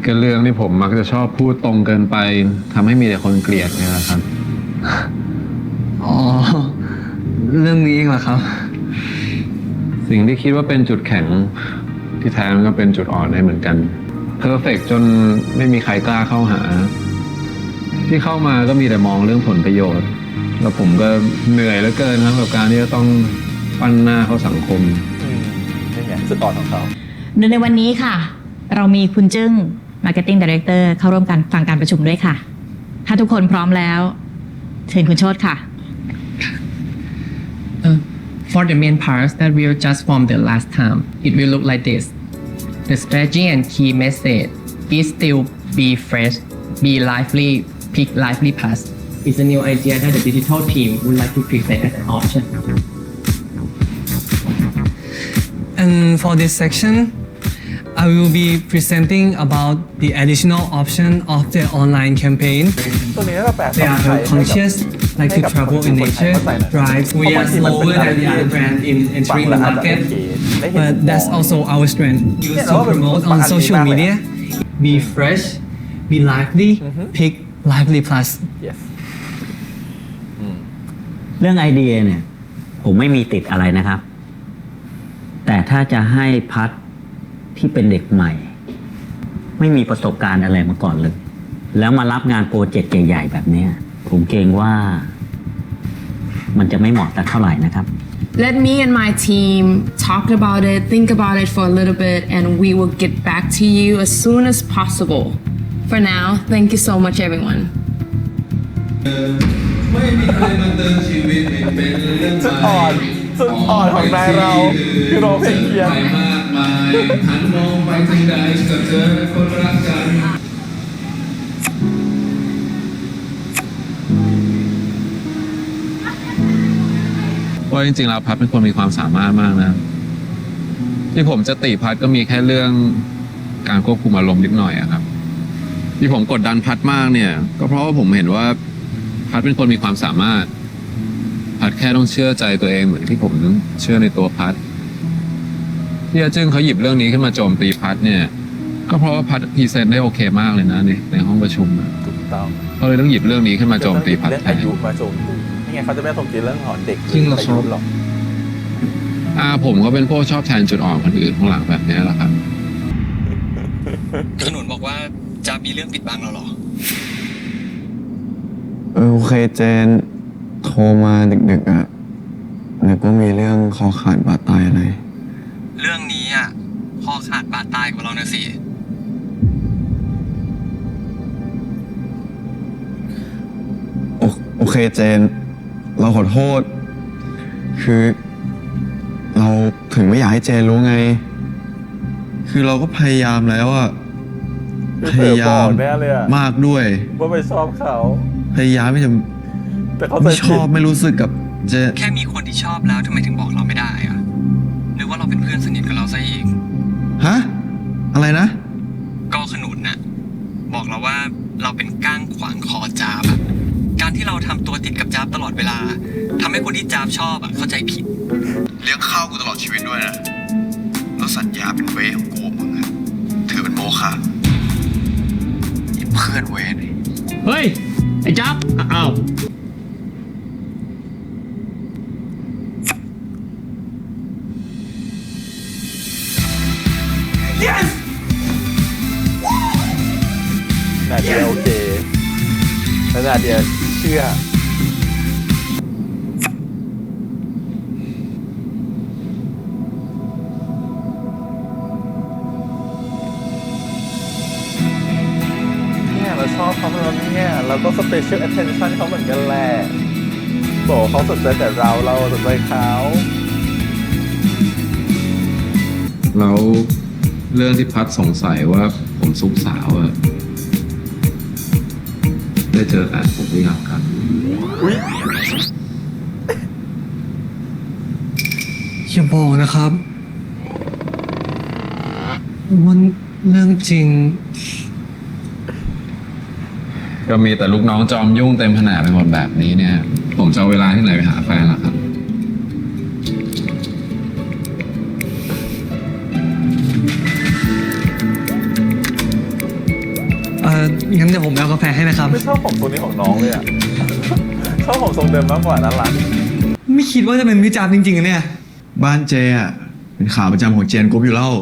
ก็เรื่องที่ผมมักจะชอบพูดตรงเกินไปทำให้มีแต่คนเกลียดเนี่ยนะครับ อ๋อ เรื่องนี้เองเหรอครับ สิ่งที่คิดว่าเป็นจุดแข็งที่แท้มันก็เป็นจุดอ่อนได้เหมือนกันเพอร์เฟกจนไม่มีใครกล้าเข้าหา ที่เข้ามาก็มีแต่มองเรื่องผลประโยชน์ แล้วผมก็เหนื่อยเหลือเกินครับกับการที่จะต้องปั้นหน้าเข้าสังคม นี่ไงจุดอ่อนของเขา โดยในวันนี้ค่ะ เรามีคุณจึ้ง Marketing Director เข้าร่วมการฟังการประชุมด้วยค่ะ ถ้าทุกคนพร้อมแล้วเชิญคุณโชติค่ะ For the main parts that we'll just from the last time, it will look like this. The strategy and key message is still be fresh, be lively, pick lively path. It's a new idea that the digital team would like to present as an option. And for this section, I will be presenting about the additional option of the online campaign. ตัวนี้ถ้าแปล They are health conscious, like to travel in nature, drive. We are slower than the other brand in entering the market, but that's also our strength. Use to promote on social media. Be fresh, be lively, pick lively plus. yes เรื่องไอเดียเนี่ย ผมไม่มีติดอะไรนะครับ แต่ถ้าจะให้พัดที่เป็นเด็กใหม่ ไม่มีประสบการณ์อะไรมาก่อนเลย แล้วมารับงานโปรเจกต์ใหญ่ๆแบบเนี้ยผมเกรงว่า มันจะไม่เหมาะสักเท่าไหร่นะครับ Let me and my team talk about it, think about it for a little bit, and we will get back to you as soon as possible. For now, thank you so much, everyone. จุดอ่อนของนายเราคือร้องเพลงเคียง หันมองไปทางใดก็เจอคนรักกันว่าจริงๆแล้วพัดเป็นคนมีความสามารถมากนะที่ผมจะติพัดก็มีแค่เรื่องการควบคุมอารมณ์นิดหน่อยอะครับที่ผมกดดันพัดมากเนี่ยก็เพราะว่าผมเห็นว่าพัดเป็นคนมีความสามารถพัดแค่ต้องเชื่อใจตัวเองเหมือนที่ผมเชื่อในตัวพัดที่อาจึงเขาหยิบเรื่องนี้ขึ้นมาโจมตีพัดเนี่ยก็เพราะว่าพัดพรีเซนต์ได้โอเคมากเลยนะในห้องประชุมถูกต้องเขาเลยต้องหยิบเรื่องนี้ขึ้นมาโจมตีพัด เรื่อง แท อาน ยุมาโจมตีนี่ไงเขาจะไม่โจมตีเรื่องของเด็ก จริงเหรอ อายุหรอก ผมก็เป็นพวกชอบแทนจุดอ่อนคนอื่นข้างหลังแบบนี้แหละครับ ขนุนบอกว่าจะมีเรื่องปิดบังเราเหรอ โอเคเจนโทรมาดึกๆอ่ะนึกว่ามีเรื่องคอขาดบาดตายอะไร เรื่องนี้อ่ะพ่อขาดบาดตายกว่าเรานะสิ โอเคเจน เราขอโทษ คือเราถึงไม่อยากให้เจนรู้ไง คือเราก็พยายามแล้วอะพยายาม แน่เลยอะ มากด้วย ว่าไปชอบเขา พยายามไม่จะ แต่เขา ไม่ชอบไม่รู้สึกกับเจน แค่มีคนที่ชอบแล้วทำไมถึงบอกเราไม่ได้อะหรือว่าเราเป็นเพื่อนสนิทกับเราซะอีก ฮะ อะไรนะ ก็ขนุนน่ะบอกเราว่าเราเป็นก้างขวางคอจาบอะการที่เราทำตัวติดกับจาบตลอดเวลาทำให้คนที่จาบชอบอะเข้าใจผิด เลี้ยงข้าวกูตลอดชีวิตด้วยนะแล้วสัญญาเป็นเวของกูมึงอะถือเป็นโมฆะเพื่อนเวนี่ เฮ้ย ไอ้จ๊อบอ้าว yes นาเดียโอเคแล้วนาเดียเชื่อเนี่ยเราชอบเขาแล้วเนี่ยเราก็ special attention เขาเหมือนกันแหละบอกเขาสนใจแต่เราสนใจเขา แล้วเรื่องที่พัดสงสัยว่าผมซุกสาวอะได้เจอกันผมหรือยังครับ อย่าบอกนะครับมันเรื่องจริง ก็มีแต่ลูกน้องจอมยุ่งเต็มแผนกไปหมดแบบนี้เนี่ย ผมจะเอาเวลาที่ไหนไปหาแฟนล่ะครับ งั้นเดี๋ยวผมเอากาแฟให้นะครับ ไม่ชอบของตัวนี้ของน้องเลยอ่ะ ชอบของทรงเดิมมากกว่าน่ารัก ไม่คิดว่าจะเป็นวิจารณ์จริงๆอะเนี่ย บ้านเจอ่ะเป็นขาประจำของเจนกรุ๊ปอยู่แล้ว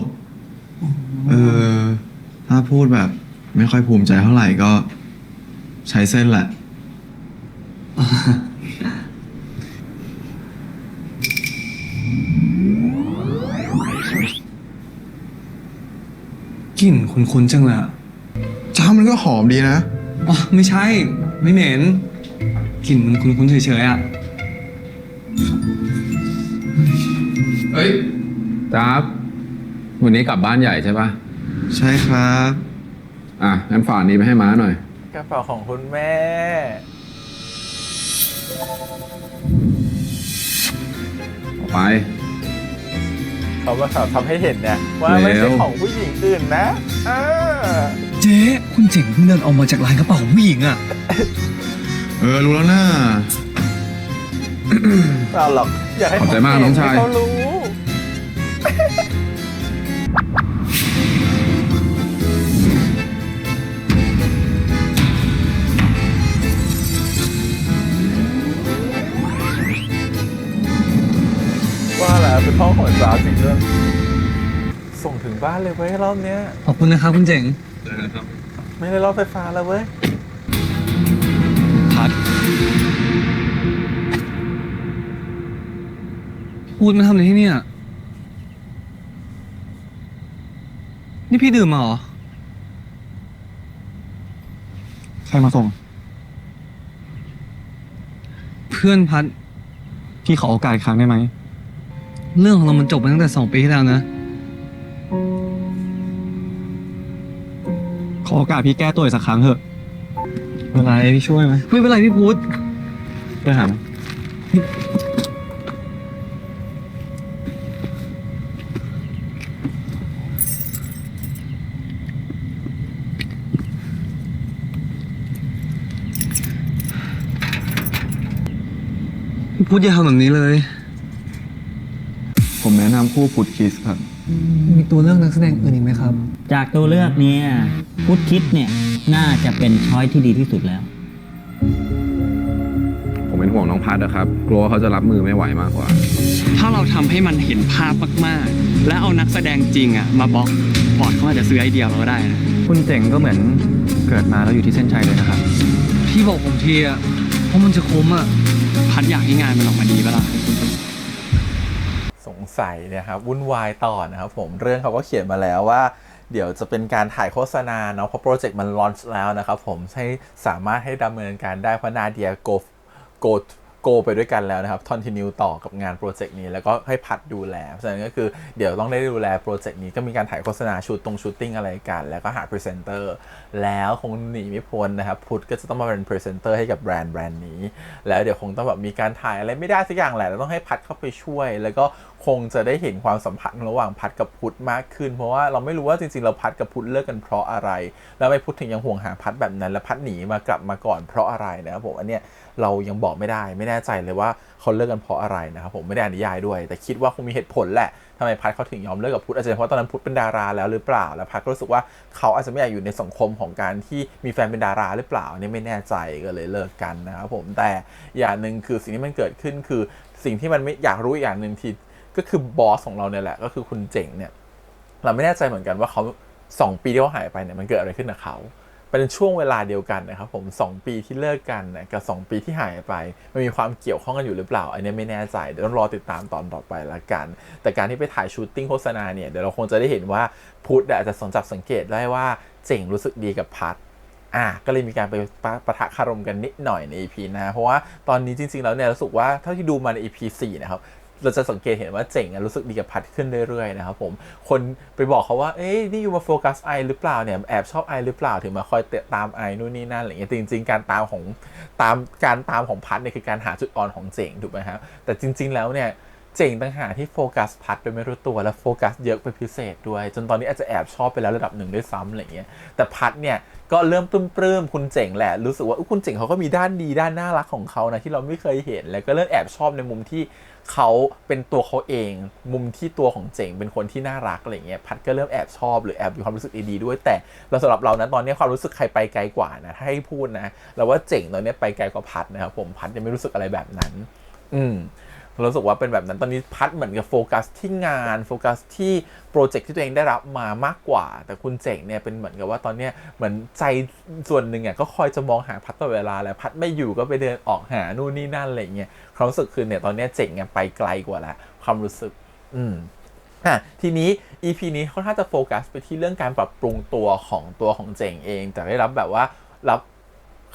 ถ้าพูดแบบไม่ค่อยภูมิใจเท่าไหร่ก็ใช้เส้นแหละ กลิ่นคุ้นๆจังเลยอะ จ้ามันก็หอมดีนะ อ๋อไม่ใช่ ไม่เหม็นกลิ่นมันคุ้นๆเฉยๆอ่ะ เฮ้ยจ๊าบวันนี้กลับบ้านใหญ่ใช่ปะ ใช่ครับ งั้นฝากนี้ไปให้ม้าหน่อย กระเป๋าของคุณแม่ ออกไป เขาก็ทำให้เห็นเนี่ยว่าไม่ใช่ของผู้หญิงอื่นนะเจ๊คุณเจ๋งเพิ่งเดินออกมาจากร้านกระเป๋าผู้หญิงอ่ะ รู้แล้วนะ เราหรอกอยากให้ ขอบใจมากน้องชาย เขารู้ว่าแล้วเป็นห้องของสาวจริงด้วยส่งถึงบ้านเลยเว้ยรอบเนี้ย ขอบคุณนะครับคุณเจ๋ง ไม่ได้รถไฟฟ้าแล้วเว้ย พัดพูดมาทำอะไรที่เนี่ยนี่พี่ดื่มมาเหรอ ใครมาส่ง เพื่อนพัด พี่ขอโอกาสอีกครั้งได้ไหม เรื่องของเรามันจบไปตั้งแต่2 ปีที่แล้วนะ ขอโอกาสพี่แก้ตัวอีกสักครั้งเถอะ เวลาพี่ช่วยไหมไม่เป็นไรพี่พุธ ไปหา พี่พุธอย่าทำแบบนี้เลย ผมแนะนำคู่พุทธคิสครับ มีตัวเลือกนักแสดงอื่นอีกไหมครับ จากตัวเลือกเนี้พุทธคิดเนี่ยน่าจะเป็นช้อยที่ดีที่สุดแล้ว ผมเป็นห่วงน้องพัดนะครับ กลัวว่าเขาจะรับมือไม่ไหวมากกว่า ถ้าเราทำให้มันเห็นภาพมากๆ และเอานักแสดงจริงอ่ะมาบล็อกบอร์ดเขาอาจจะซื้อไอเดียเราก็ได้นะ คุณเจ๋งก็เหมือนเกิดมาแล้วอยู่ที่เส้นชัยเลยนะครับ พี่บอกผมทีอะเพราะมันจะคุ้มอะ พัดอยากให้งานมันออกมาดีปะล่ะ สงสัยเนี่ยครับวุ่นวายต่อนะครับผมเรื่องเขาก็เขียนมาแล้วว่าเดี๋ยวจะเป็นการถ่ายโฆษณาเนาะเพราะโปรเจกต์มันลอนช์แล้วนะครับผมให้สามารถให้ดำเนินการได้เพราะนาเดียโกไปด้วยกันแล้วนะครับ continue ต่อกับงานโปรเจกต์นี้แล้วก็ให้พัดดูแลเพราะฉะนั้นก็คือเดี๋ยวต้องได้ดูแลโปรเจกต์นี้ก็มีการถ่ายโฆษณาชูตติ้งอะไรกันแล้วก็หาพรีเซนเตอร์แล้วคงหนีไม่พ้นนะครับพุทธก็จะต้องมาเป็นพรีเซนเตอร์ให้กับแบรนด์นี้แล้วเดี๋ยวคงต้องแบบมีการถ่ายอะไรไม่ได้สักอย่างแหละแล้วต้องให้พัดเข้าไปช่วยแล้วก็คงจะได้เห็นความสัมพันธ์ระหว่างพัดกับพุทธมากขึ้นเพราะว่าเราไม่รู้ว่าจริงๆเราพัดกับพุทธเลิกกันเพราะอะไรแล้วไม่พุทธถึงยังห่วงหาพัดแบบนั้นแล้วพัดหนีมากลับมาก่อนเพราะอะไรนะครับผมอันเนี้ยเรายังบอกไม่ได้ไม่แน่ใจเลยว่าเขาเลิกกันเพราะอะไรนะครับผมไม่ได้อ่านนิยายด้วยแต่คิดว่าคงมีเหตุผลแหละทำไมพัดเขาถึงยอมเลิกกับพุทธอาจจะเพราะตอนนั้นพุทธเป็นดาราแล้วหรือเปล่าแล้วพัดก็รู้สึกว่าเขาอาจจะไม่อยากอยู่ในสังคมของการที่มีแฟนเป็นดาราหรือเปล่านี่ไม่แน่ใจก็เลยเลิกกันนะครับผมแต่อย่างนึงคือสิ่งที่มันเกิดขึ้นคือสิ่งที่มันไม่อยากรู้อย่างนึงที่ก็คือบอสของเราเนี่ยแหละก็คือคุณเจ๋งเนี่ยเราไม่แน่ใจเหมือนกันว่าเขา2 ปีที่เขาหายไปเนี่ยมันเกิดอะไรขึ้นกับเขาเป็นช่วงเวลาเดียวกันนะครับผม2 ปีที่เลิกกันนะกับ2 ปีที่หายไปมันมีความเกี่ยวข้องกันอยู่หรือเปล่าอันนี้ไม่แน่ใจเดี๋ยวต้องรอติดตามตอนต่อไปละกันแต่การที่ไปถ่ายชูตติ้งโฆษณาเนี่ยเดี๋ยวเราคงจะได้เห็นว่าพุทธอาจจะสังเกตได้ว่าเจ๋งรู้สึกดีกับพัดก็เลยมีการไปปะทะคารมกันนิดหน่อยใน EP นะเพราะว่าตอนนี้จริงๆแล้วเนี่ยรู้สึกว่าเท่าที่ดูมาใน EP 4นะครับเราจะสังเกตเห็นว่าเจ๋งรู้สึกดีกับพัดขึ้นเรื่อยๆนะครับผมคนไปบอกเขาว่าเอ้ยนี่อยู่มาโฟกัสไอหรือเปล่าเนี่ยแอบชอบไอหรือเปล่าถึงมาคอยตามไอนู่นนี่นั่นอะไรเงี้ยจริงๆการตามของพัดเนี่ยคือการหาจุดอ่อนของเจ๋งถูกไหมครับแต่จริงๆแล้วเนี่ยเจ๋งต่างหากที่โฟกัสพัดโดยไม่รู้ตัวและโฟกัสเยอะเป็นพิเศษด้วยจนตอนนี้อาจจะแอบชอบไปแล้วระดับหนึ่งด้วยซ้ำอะไรเงี้ยแต่พัดเนี่ยก็เริ่มปลื้มคุณเจ๋งแหละรู้สึกว่าคุณเจ๋งเขาก็มีด้านดีด้านน่ารักของเขานะที่เราไม่เคยเห็นแล้วก็เริ่มแอบชอบในมุมที่เขาเป็นตัวเขาเองมุมที่ตัวของเจ๋งเป็นคนที่น่ารักอะไรเงี้ยพัดก็เริ่มแอบชอบหรือแอบมีความรู้สึกดีๆด้วยแต่เราสำหรับเรานะตอนนี้ความรู้สึกใครไปไกลกว่านะถ้าให้พูดนะเราว่าเจ๋งตอนนี้ไปไกลกว่าพัดนะครับผมพัดยังไม่รู้สึกอะไรแบบนั้นรู้สึกว่าเป็นแบบนั้นตอนนี้พัดเหมือนกับโฟกัสที่งานโฟกัสที่โปรเจกต์ที่ตัวเองได้รับมามากกว่าแต่คุณเจ๋งเนี่ยเป็นเหมือนกับว่าตอนนี้เหมือนใจส่วนหนึ่งก็คอยจะมองหาพัดตลอดเวลาแล้วพัดไม่อยู่ก็ไปเดินออกหานู่นนี่นั่นอะไรเงี้ยความรู้สึกคือเนี่ยตอนนี้เจ๋งไปไกลกว่าแล้วความรู้สึกทีนี้ EP นี้ค่อนข้างจะโฟกัสไปที่เรื่องการปรับปรุงตัวของเจ๋งเองแต่ได้รับแบบว่ารับ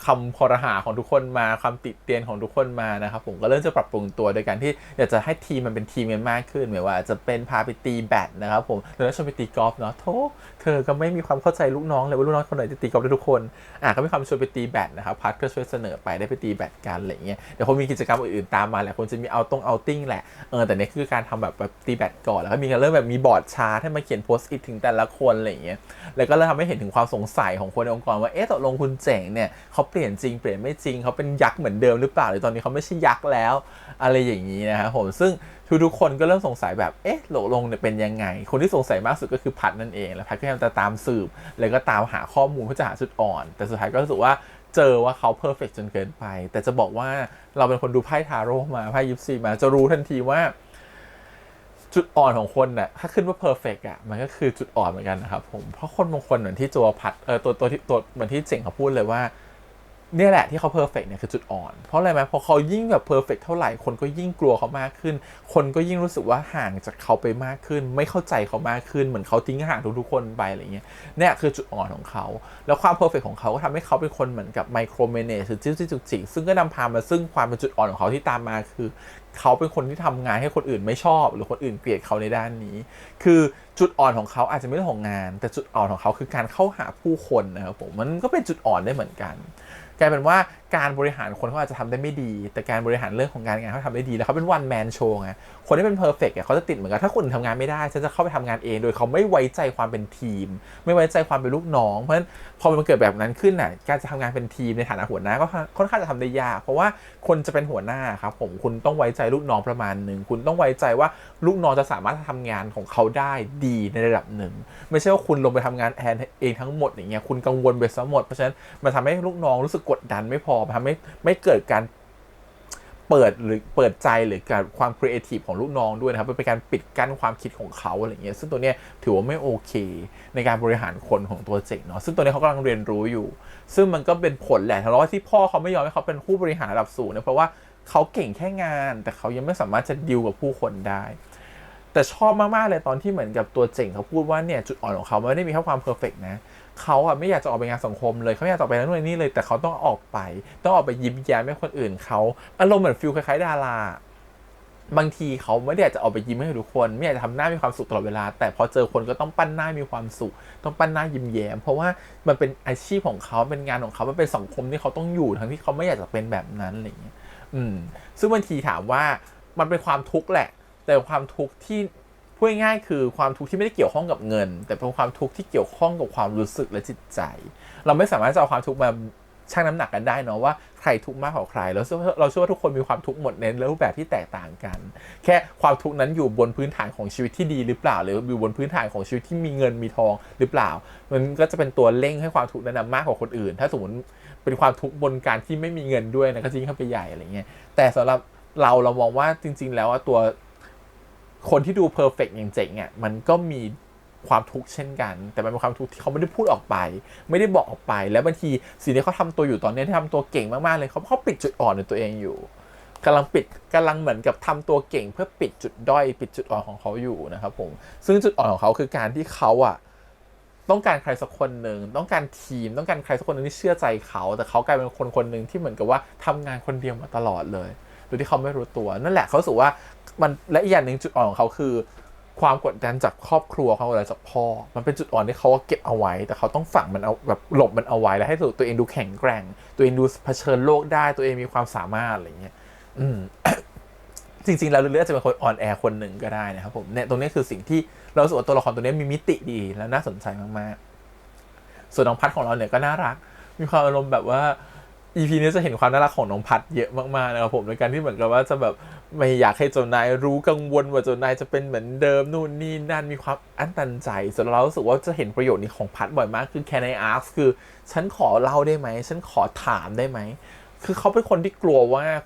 คำคอรหาของทุกคนมาคำติเตียนของทุกคนมานะครับผมก็เริ่มจะปรับปรุงตัวโดยการที่อยากจะให้ทีมมันเป็นทีมกันมากขึ้นหมายว่าจะเป็นพาไปตีแบดนะครับผมหรือว่าชวนไปตีกอล์ฟเนาะโธ่เธอก็ไม่มีความเข้าใจลูกน้องเลยว่าลูกน้องคนไหนจะตีกอล์ฟได้ทุกคนก็มีความชวนไปตีแบดนะครับพัดก็ช่วยเสนอไปได้ไปตีแบดกันอะไรเงี้ยเดี๋ยวคงมีกิจกรรมอื่นๆตามมาแหละคงจะมีเอาติ้งแหละแต่นี่คือการทำแบบตีแบดก่อนแล้วก็มีการเริ่มแบบมีบอร์ดชาร์ตให้มาเขียนโพสต์อิทถึงแต่ละคนอะไรเงี้ยแล้วก็เริ่มทำให้เห็นถึงความสงสัยของคนในองค์กรว่าตกลงคุณเจ๋งเนี่ยเขาเปลี่ยนจริงเปลี่ยนไม่จริงเขาเป็นยักษ์เหมือนเดิมหรือเปล่าหรือตอนนี้เขาไม่ใช่ยักษ์แล้วอะไรอย่างนี้นะครับผมซึ่งทุกคนก็เริ่มสงสัยแบบตกลงเนี่ยเป็นยังไงคนที่สงสัยมากสุดก็คือพัดนั่นเองแล้วพัดก็พยายามจะตามสืบแล้วก็ตามหาข้อมูลเพื่อจะหาจุดอ่อนแต่สุดท้ายก็รู้สึกว่าเจอว่าเขาเพอร์เฟกต์จนเกินไปแต่จะบอกว่าเราเป็นคนดูไพ่ทาโร่มาไพ่ยิปซีมาจะรู้ทันทีว่าจุดอ่อนของคนน่ะถ้าขึ้นว่า perfect มันก็คือจุดอ่อนเหมือนกันนะครับผมเพราะคนบางคนเหมือนที่ตัวพัดตัวเหมือนที่เจ๋งเขาพูดเลยว่าเนี่ยแหละที่เขา perfect เนี่ยคือจุดอ่อนเพราะอะไรไหมพอเขายิ่งแบบ perfect เท่าไหร่คนก็ยิ่งกลัวเขามากขึ้นคนก็ยิ่งรู้สึกว่าห่างจากเขาไปมากขึ้นไม่เข้าใจเขามากขึ้นเหมือนเขาทิ้งห่างทุกๆคนไปอะไรเงี้ยเนี่ยคือจุดอ่อนของเขาแล้วความ perfect ของเขาก็ทำให้เขาเป็นคนเหมือนกับ micro manage หรือจิ้วจุกจิกซึ่งก็นำพามาซึ่งความเป็นจุดอ่อนของเขาที่ตามมาคือเขาเป็นคนที่ทำงานให้คนอื่นไม่ชอบหรือคนอื่นเกลียดเขาในด้านนี้คือจุดอ่อนของเขาอาจจะไม่ใช่ของงานแต่จุดอ่อนของเขาคือการเข้าหาผู้คนนะครับผมมันก็เป็นจุดอ่อนได้เหมือนกันกลายเป็นว่าการบริหารคนเขาอาจจะทำได้ไม่ดีแต่การบริหารเรื่องของการงานเขาทำได้ดีแล้วเขาเป็นวันแมนโชว์ไงคนที่เป็นเพอร์เฟกต์เขาจะติดเหมือนกันถ้าคนอื่นทำงานไม่ได้ฉันจะเข้าไปทำงานเองโดยเขาไม่ไว้ใจความเป็นทีมไม่ไว้ใจความเป็นลูกน้องเพราะฉะนั้นพอมันเกิดแบบนั้นขึ้นการจะทำงานเป็นทีมในฐานะหัวหน้าก็ค่อนข้างจะทำได้ยากเพราะว่าคนจะเป็นหัวหน้าครับผมคุณต้องไว้ใจลูกน้องประมาณนึงคุณต้องไว้ใจว่าลูกน้องจะสามารถทำงานของเขาได้ดีในระดับหนึ่งไม่ใช่ว่าคุณลงไปทำงานแทนเองทั้งหมดอย่างเงี้ยคุณกังวลไปซะหมดเพราะฉะนั้นมันทำให้ลูกน้องรู้สึกกดดันไม่พอทำให้ไม่เกิดการเปิดใจหรือการความครีเอทีฟของลูกน้องด้วยนะครับเป็นการปิดกั้นความคิดของเขาอะไรเงี้ยซึ่งตัวเนี้ยถือว่าไม่โอเคในการบริหารคนของตัวเจ๋งเนาะซึ่งตัวนี้เขากำลังเรียนรู้อยู่ซึ่งมันก็เป็นผลแหละเพราะว่าที่พ่อเขาไม่ยอมให้เขาเป็นผู้บริหารระดับสูงเนี่ยเพราะว่าเขาเก่งแค่งานแต่เขายังไม่สามารถจะดีลกับผู้คนได้แต่ชอบมากๆเลยตอนที่เหมือนกับตัวเจ๋งเขาพูดว่าเนี่ยจุดอ่อนของเขาไม่ได้มีแค่ความเพอร์เฟกต์นะเขาไม่อยากจะออกไปงานสังคมเลยเขาไม่อยากจะออกไปนั่นนี่เลยแต่เขาต้องออกไปยิ้มแย้มให้คนอื่นเขาอารมณ์เหมือนฟิลคล้ายๆดาราบางทีเขาไม่ได้อยากจะออกไปยิ้มให้ทุกคนไม่อยากจะทำหน้ามีความสุขตลอดเวลาแต่พอเจอคนก็ต้องปั้นหน้ามีความสุขต้องปั้นหน้ายิ้มแย้มเพราะว่ามันเป็นอาชีพของเขาเป็นงานของเขามันเป็นสังคมที่เขาต้องอยู่ทั้งที่เขาไม่อยากจะเป็นแบบนั้นอะไรอย่างเงี้ยซึ่งบางทีถามว่ามันเป็นความทุกข์แหละแต่ความทุกข์ที่พูดง่ายๆคือความทุกข์ที่ไม่ได้เกี่ยวข้องกับเงินแต่เป็นความทุกข์ที่เกี่ยวข้องกับความรู้สึกและจิตใจเราไม่สามารถจะเอาความทุกข์มาชั่งน้ำหนักกันได้เนาะว่าใครทุกข์มากกว่าใครแล้วเราเชื่อว่าทุกคนมีความทุกข์หมดในรูปแบบที่แตกต่างกันแค่ความทุกข์นั้นอยู่บนพื้นฐานของชีวิตที่ดีหรือเปล่าหรืออยู่บนพื้นฐานของชีวิตที่มีเงินมีทองหรือเปล่ามันก็จะเป็นตัวเร่งให้ความทุกข์นั้นมากกว่าคนอื่นถ้าสมมติเป็นความทุกข์บนการที่ไม่มีเงินด้วยนะก็ยิ่งเข้าไปใหญ่อะไรเงี้ยแต่สำหรับเรามองว่าจริงๆแล้วตัวคนที่ดูเพอร์เฟกต์อย่างเจ๋งมันก็มีความทุกข์เช่นกันแต่มันเป็นความทุกข์ที่เขาไม่ได้พูดออกไปไม่ได้บอกออกไปแล้วบางทีสิ่งที่เขาทำตัวอยู่ตอนนี้ที่ทำตัวเก่งมากๆเลยเขาปิดจุดอ่อนในตัวเองอยู่กำลังเหมือนกับทำตัวเก่งเพื่อปิดจุดด้อยปิดจุดอ่อนของเขาอยู่นะครับผมซึ่งจุดอ่อนของเขาคือการที่เขาต้องการใครสักคนหนึ่งต้องการทีมต้องการใครสักคนหนึ่งที่เชื่อใจเขาแต่เขากลายเป็นคนหนึ่งที่เหมือนกับว่าทำงานคนเดียวมาตลอดเลยโดยที่เขาไม่รู้ตัวนั่นแหละเขาสึกว่ามันและอีกอย่างหนึ่งจุดอ่อนของเขาคือความกดดันจากครอบครัวความกดดันจากพ่อมันเป็นจุดอ่อนที่เขาเก็บเอาไว้แต่เขาต้องฝังมันเอาแบบหลบมันเอาไว้แล้วให้ตัวเองดูแข็งแกร่งตัวเองดูเผชิญโลกได้ตัวเองมีความสามารถอะไรเงี้ย จริงๆแล้วเรื่องจะเป็นคนออนแอร์คนหนึ่งก็ได้นะครับผมเนี่ยตรงนี้คือสิ่งที่เราสึกว่าตัวละครตัวนี้มีมิติดีและน่าสนใจมากๆส่วนน้องพัดของเราเนี่ยก็น่ารักมีความอารมณ์แบบว่าEP นี้จะเห็นความน่ารักของน้องพัดเยอะมากๆนะครับผมในการที่เหมือนกับว่าจะแบบไม่อยากให้เจ้านายรู้กังวลว่าเจ้านายจะเป็นเหมือนเดิมนู่นนี่นั่นมีความอั้นตันใจส่วนเรารู้สึกว่าจะเห็นประโยชน์นี้ของพัดบ่อยมากคือ Can I ask คือฉันขอเล่าได้ไหมฉันขอถามได้ไหมคือเขาเป็นคนที่กลัวว่า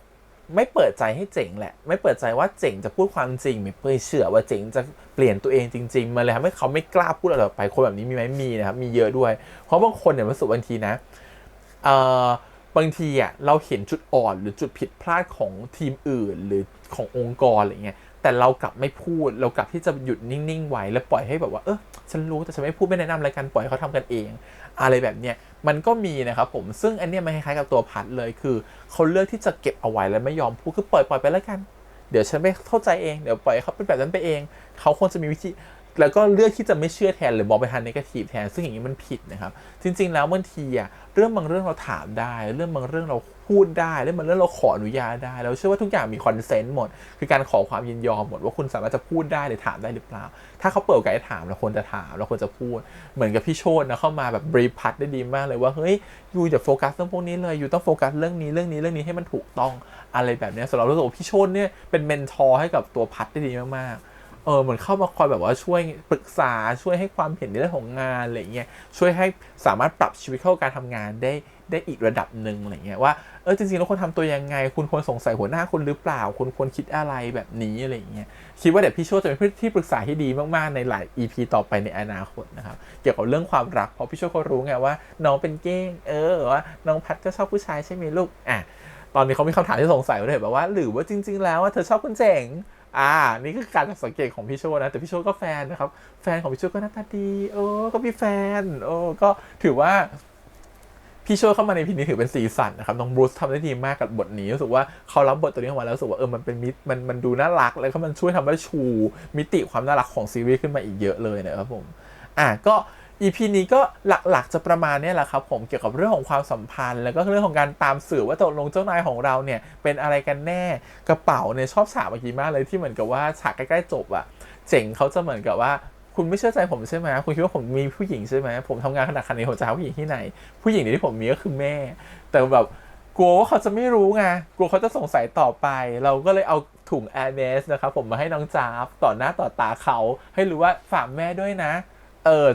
ไม่เปิดใจให้เจ๋งแหละไม่เปิดใจว่าเจ๋งจะพูดความจริงไม่เชื่อว่าเจ๋งจะเปลี่ยนตัวเองจริงๆมาเลยทำให้เขาไม่กล้าพูดอะไรออกไปคนแบบนี้มีไหมมีนะครับมีเยอะด้วยเพราะบางคนเนี่ยรู้สึกบางทีนะบางทีเราเห็นจุดอ่อนหรือจุดผิดพลาดของทีมอื่นหรือขององค์กรอะไรเงี้ย แต่เรากลับไม่พูดเรากลับที่จะหยุดนิ่งๆไว้แล้วปล่อยให้แบบว่าฉันรู้แต่ฉันไม่พูดไม่แนะนำอะไรกันปล่อยให้เขาทำกันเองอะไรแบบเนี้ยมันก็มีนะครับผมซึ่งอันเนี้ยมันคล้ายๆกับตัวพัดเลยคือเขาเลือกที่จะเก็บเอาไว้แล้วไม่ยอมพูดคือปล่อยไปแล้วกันเดี๋ยวฉันไม่เข้าใจเองเดี๋ยวปล่อยเขาเป็นแบบนั้นไปเองเขาควรจะมีวิธีแล้วก็เลือกที่จะไม่เชื่อแทนหรือมองไปทางเนกาทีฟแทนซึ่งอย่างนี้มันผิดนะครับจริงๆแล้วบางทีเรื่องบางเรื่องเราถามได้เรื่องบางเรื่องเราพูดได้เรื่องบางเรื่องเราขออนุญาตได้เราเชื่อว่าทุกอย่างมีคอนเซนต์หมดคือการขอความยินยอมหมดว่าคุณสามารถจะพูดได้หรือถามได้หรือเปล่าถ้าเขาเปิดโอกาสให้ถามเราควรจะถามเราควรจะพูดเหมือนกับพี่โชตินะเข้ามาแบบบรีฟพัดได้ดีมากเลยว่าเฮ้ยยูอย่าโฟกัสเรื่องพวกนี้เลยยูต้องโฟกัสเรื่องนี้ให้มันถูกต้องอะไรแบบนี้สำหรับเรารู้สึกว่าพี่โชติเนี่ยเป็นเมนทอร์ให้กับตัวพัดได้ดีมากๆเหมือนเข้ามาคอยแบบว่าช่วยปรึกษาช่วยให้ความเห็นในเรื่องของงานอะไรเงี้ยช่วยให้สามารถปรับชีวิตเข้าการทำงานได้อีกระดับหนึ่งอะไรเงี้ยว่าจริงๆแล้วควรทำตัวยังไงคุณควรสงสัยหัวหน้าคุณหรือเปล่าคุณควรคิดอะไรแบบนี้อะไรเงี้ยคิดว่าเดี๋ยวพี่โชติจะเป็นที่ปรึกษาที่ดีมากๆในหลาย EP ต่อไปในอนาคตนะครับเกี่ยวกับเรื่องความรักเพราะพี่โชติเขารู้ไงว่าน้องเป็นเก้งว่าน้องพัดก็ชอบผู้ชายใช่ไหมลูกตอนนี้เขามีคำถามที่สงสัยเลยแบบว่าหรือว่าจริงๆแล้วเธอชอบคุณเจ๋งนี่คือการสังเกตของพี่โชตินะแต่พี่โชติก็แฟนนะครับแฟนของพี่โชติก็หน้าตาดีก็มีแฟนก็ถือว่าพี่โชติเข้ามาในพีนี้ถือเป็นสีสันนะครับน้องบรูซทำได้ดีมากกับบทนี้รู้สึกว่าเขารับบทตัวนี้ออกมาแล้วรู้สึกว่ามันเป็นมันดูน่ารักแล้วก็มันช่วยทำให้ชูมิติความน่ารักของซีรีส์ขึ้นมาอีกเยอะเลยนะครับผมก็ EP นี้ก็หลักๆจะประมาณนี้แหละครับผมเกี่ยวกับเรื่องของความสัมพันธ์แล้วก็เรื่องของการตามสืบว่าตกลงเจ้านายของเราเนี่ยเป็นอะไรกันแน่กระเป๋าเนี่ยชอบฉากเมื่อกี้มากเลยที่เหมือนกับว่าฉากใกล้ๆจบเจ๋งเขาจะเหมือนกับว่าคุณไม่เชื่อใจผมใช่ไหมคุณคิดว่าผมมีผู้หญิงใช่ไหมผมทำงานขนาดนี้ผมจะหาผู้หญิงที่ไหนผู้หญิงที่ผมมีก็คือแม่แต่แบบกลัวว่าเขาจะไม่รู้ไงกลัวเขาจะสงสัยต่อไปเราก็เลยเอาถุงแอร์เมสนะครับผมมาให้น้องจ๊าบต่อหน้าต่อตาเขาให้รู้ว่าฝากแม่ด้วยน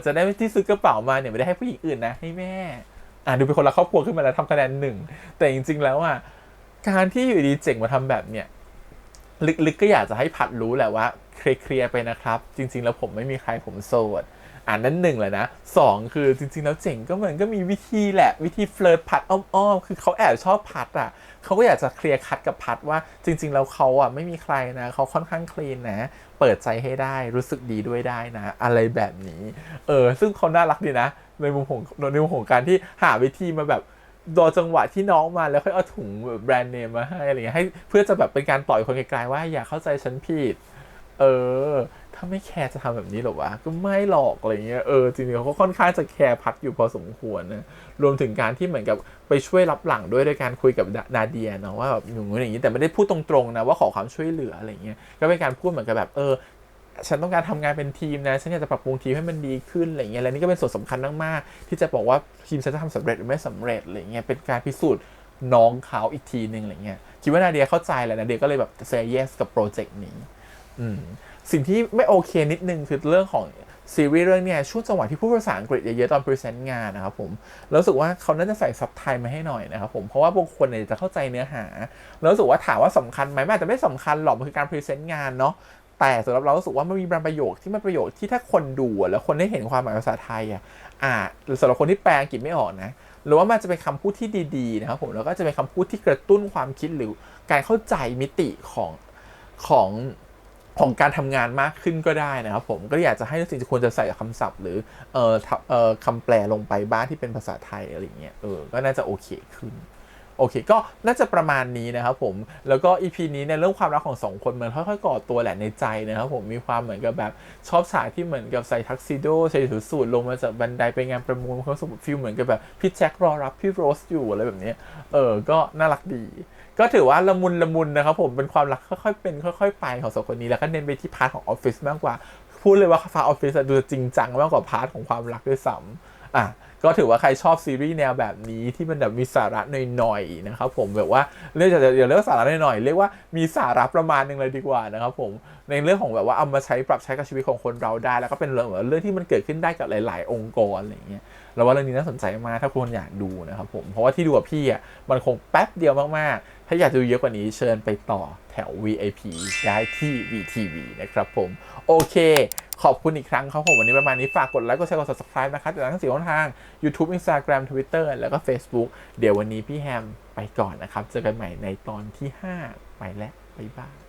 ะจะได้ที่ซื้อกระเป๋ามาเนี่ยไม่ได้ให้ผู้หญิงอื่นนะให้แม่ดูเป็นคนละครอบครัวขึ้นมาแล้วทำคะแนน1แต่จริงๆแล้วการที่อยู่ดีเจ๋งมาทำแบบเนี้ยลึกๆก็อยากจะให้พัดรู้แหละว่าเคลียร์ไปนะครับจริงๆแล้วผมไม่มีใครผมโสดนั่น1เลยนะ2คือจริงๆแล้วเจ๋งก็เหมือนก็มีวิธีแหละวิธีเฟลิร์ตพัดอ้อมๆคือเขาแอบชอบพัดเขาก็อยากจะเคลียร์คัดกับพัดว่าจริงๆแล้วเขาไม่มีใครนะเขาค่อนข้างคลีนนะเปิดใจให้ได้รู้สึกดีด้วยได้นะอะไรแบบนี้ซึ่งเขาน่ารักดีนะในมุมของการที่หาวิธีมาแบบรอจังหวะที่น้องมาแล้วค่อยเอาถุงแบรนด์เนมมาให้อะไรเงี้ยให้เพื่อจะแบบเป็นการปล่อยคนไกลๆว่าอย่าเข้าใจฉันผิดถ้าไม่แคร์จะทำแบบนี้หรอวะก็ไม่หรอกอะไรเงี้ยจริงๆเขาก็ค่อนข้างจะแคร์พัดอยู่พอสมควรนะรวมถึงการที่เหมือนกับไปช่วยรับหลังด้วยการคุยกับนาเดียเนาะว่าแบบอย่างนี้แต่ไม่ได้พูดตรงๆนะว่าขอความช่วยเหลืออะไรเงี้ยก็เป็นการพูดเหมือนกับแบบฉันต้องการทำงานเป็นทีมนะฉันอยากจะปรับปรุงทีมให้มันดีขึ้นอะไรเงี้ยและนี่ก็เป็นส่วนสำคัญมากๆที่จะบอกว่าทีมฉันจะทำสำเร็จหรือไม่สำเร็จอะไรเงี้ยเป็นการพิสูจน์น้องเขาอีกทีนึงอะไรเงี้ยคิดว่านาเดียเข้าใจแหละนาเดียก็เลยแบบ say yes กับโปรเจกต์นี้สิ่งที่ไม่โอเคนิดนึงคือเรื่องของซีรีส์เรื่องนี้ช่วงจังหวะที่พูดภาษาอังกฤษเยอะๆตอนพรีเซนต์งานนะครับผมรู้สึกว่าเขาน่าจะใส่ซับไทยมาให้หน่อยนะครับผมเพราะว่าบางคนเนี่ยจะเข้าใจเนื้อหาแล้วรู้สึกว่าถามว่าสำคัญไหมอาจจะไม่สำคัญหรอกมันคือการพรีเซนต์งานเนาะแต่สำหรับเรารู้สึกว่ามันมีบางประโยคที่มันประโยคที่ถ้าคนดูแล้วคนได้เห็นความหมายภาษาไทยหรือสำหรับคนที่แปลอังกฤษไม่ออกนะหรือว่ามันจะเป็นคำพูดที่ดีๆนะครับผมแล้วก็จะเป็นคำพูดที่กระตุ้นความคิดหรือการเข้าใจมิติของการทำงานมากขึ้นก็ได้นะครับผมก็อยากจะให้สิ่งที่ควรจะใส่คำศัพท์หรือคำแปลลงไปบ้างที่เป็นภาษาไทยอะไรเงี้ยก็น่าจะโอเคขึ้นโอเคก็น่าจะประมาณนี้นะครับผมแล้วก็ EP นี้ในเรื่องความรักของ2คนมันค่อยๆก่อตัวแหละในใจนะครับผมมีความเหมือนกับแบบชอบฉากที่เหมือนกับใส่ทักซิโดใส่สูทลงมาจากบันไดไปงานประมูลเขาสมฟีลเหมือนกับแบบพี่แจ็ครอรับพี่โรสอยู่อะไรแบบนี้ก็น่ารักดีก็ถือว่าละมุนนะครับผมเป็นความรักค่อยๆเป็นค่อยๆไปของ2คนนี้แล้วก็เน้นไปที่พาร์ทของออฟฟิศมากกว่าพูดเลยว่าพาร์ทออฟฟิศดูจริงจังมากกว่าพาร์ทของความรักด้วยซ้ำก็ถือว่าใครชอบซีรีส์แนวแบบนี้ที่มันแบบมีสาระหน่อยๆนะครับผมแบบว่าเรียกอย่าเรียกสาระหน่อยๆเรียกว่ามีสาระประมาณนึงเลยดีกว่านะครับผมในเรื่องของแบบว่าเอามาปรับใช้กับชีวิตของคนเราได้แล้วก็เป็นเรื่องที่มันเกิดขึ้นได้กับหลายๆองค์กรอะไรอย่างเงี้ยแล้วว่าเรื่องนี้น่าสนใจมากถ้าคุณอยากดูนะครับผมเพราะว่าที่ดูกับพี่มันคงแป๊บเดียวมากๆถ้าอยากดูเยอะกว่านี้เชิญไปต่อแถว VIP ได้ที่ VTV นะครับผมโอเคขอบคุณอีกครั้งครับผมวันนี้ประมาณนี้ฝากกดไลค์กดแชร์กด Subscribe นะครับจากทั้ง4ช่องทาง YouTube Instagram Twitter แล้วก็ Facebook เดี๋ยววันนี้พี่แฮมไปก่อนนะครับเจอกันใหม่ในตอนที่5ไปแล้วบ๊ายบาย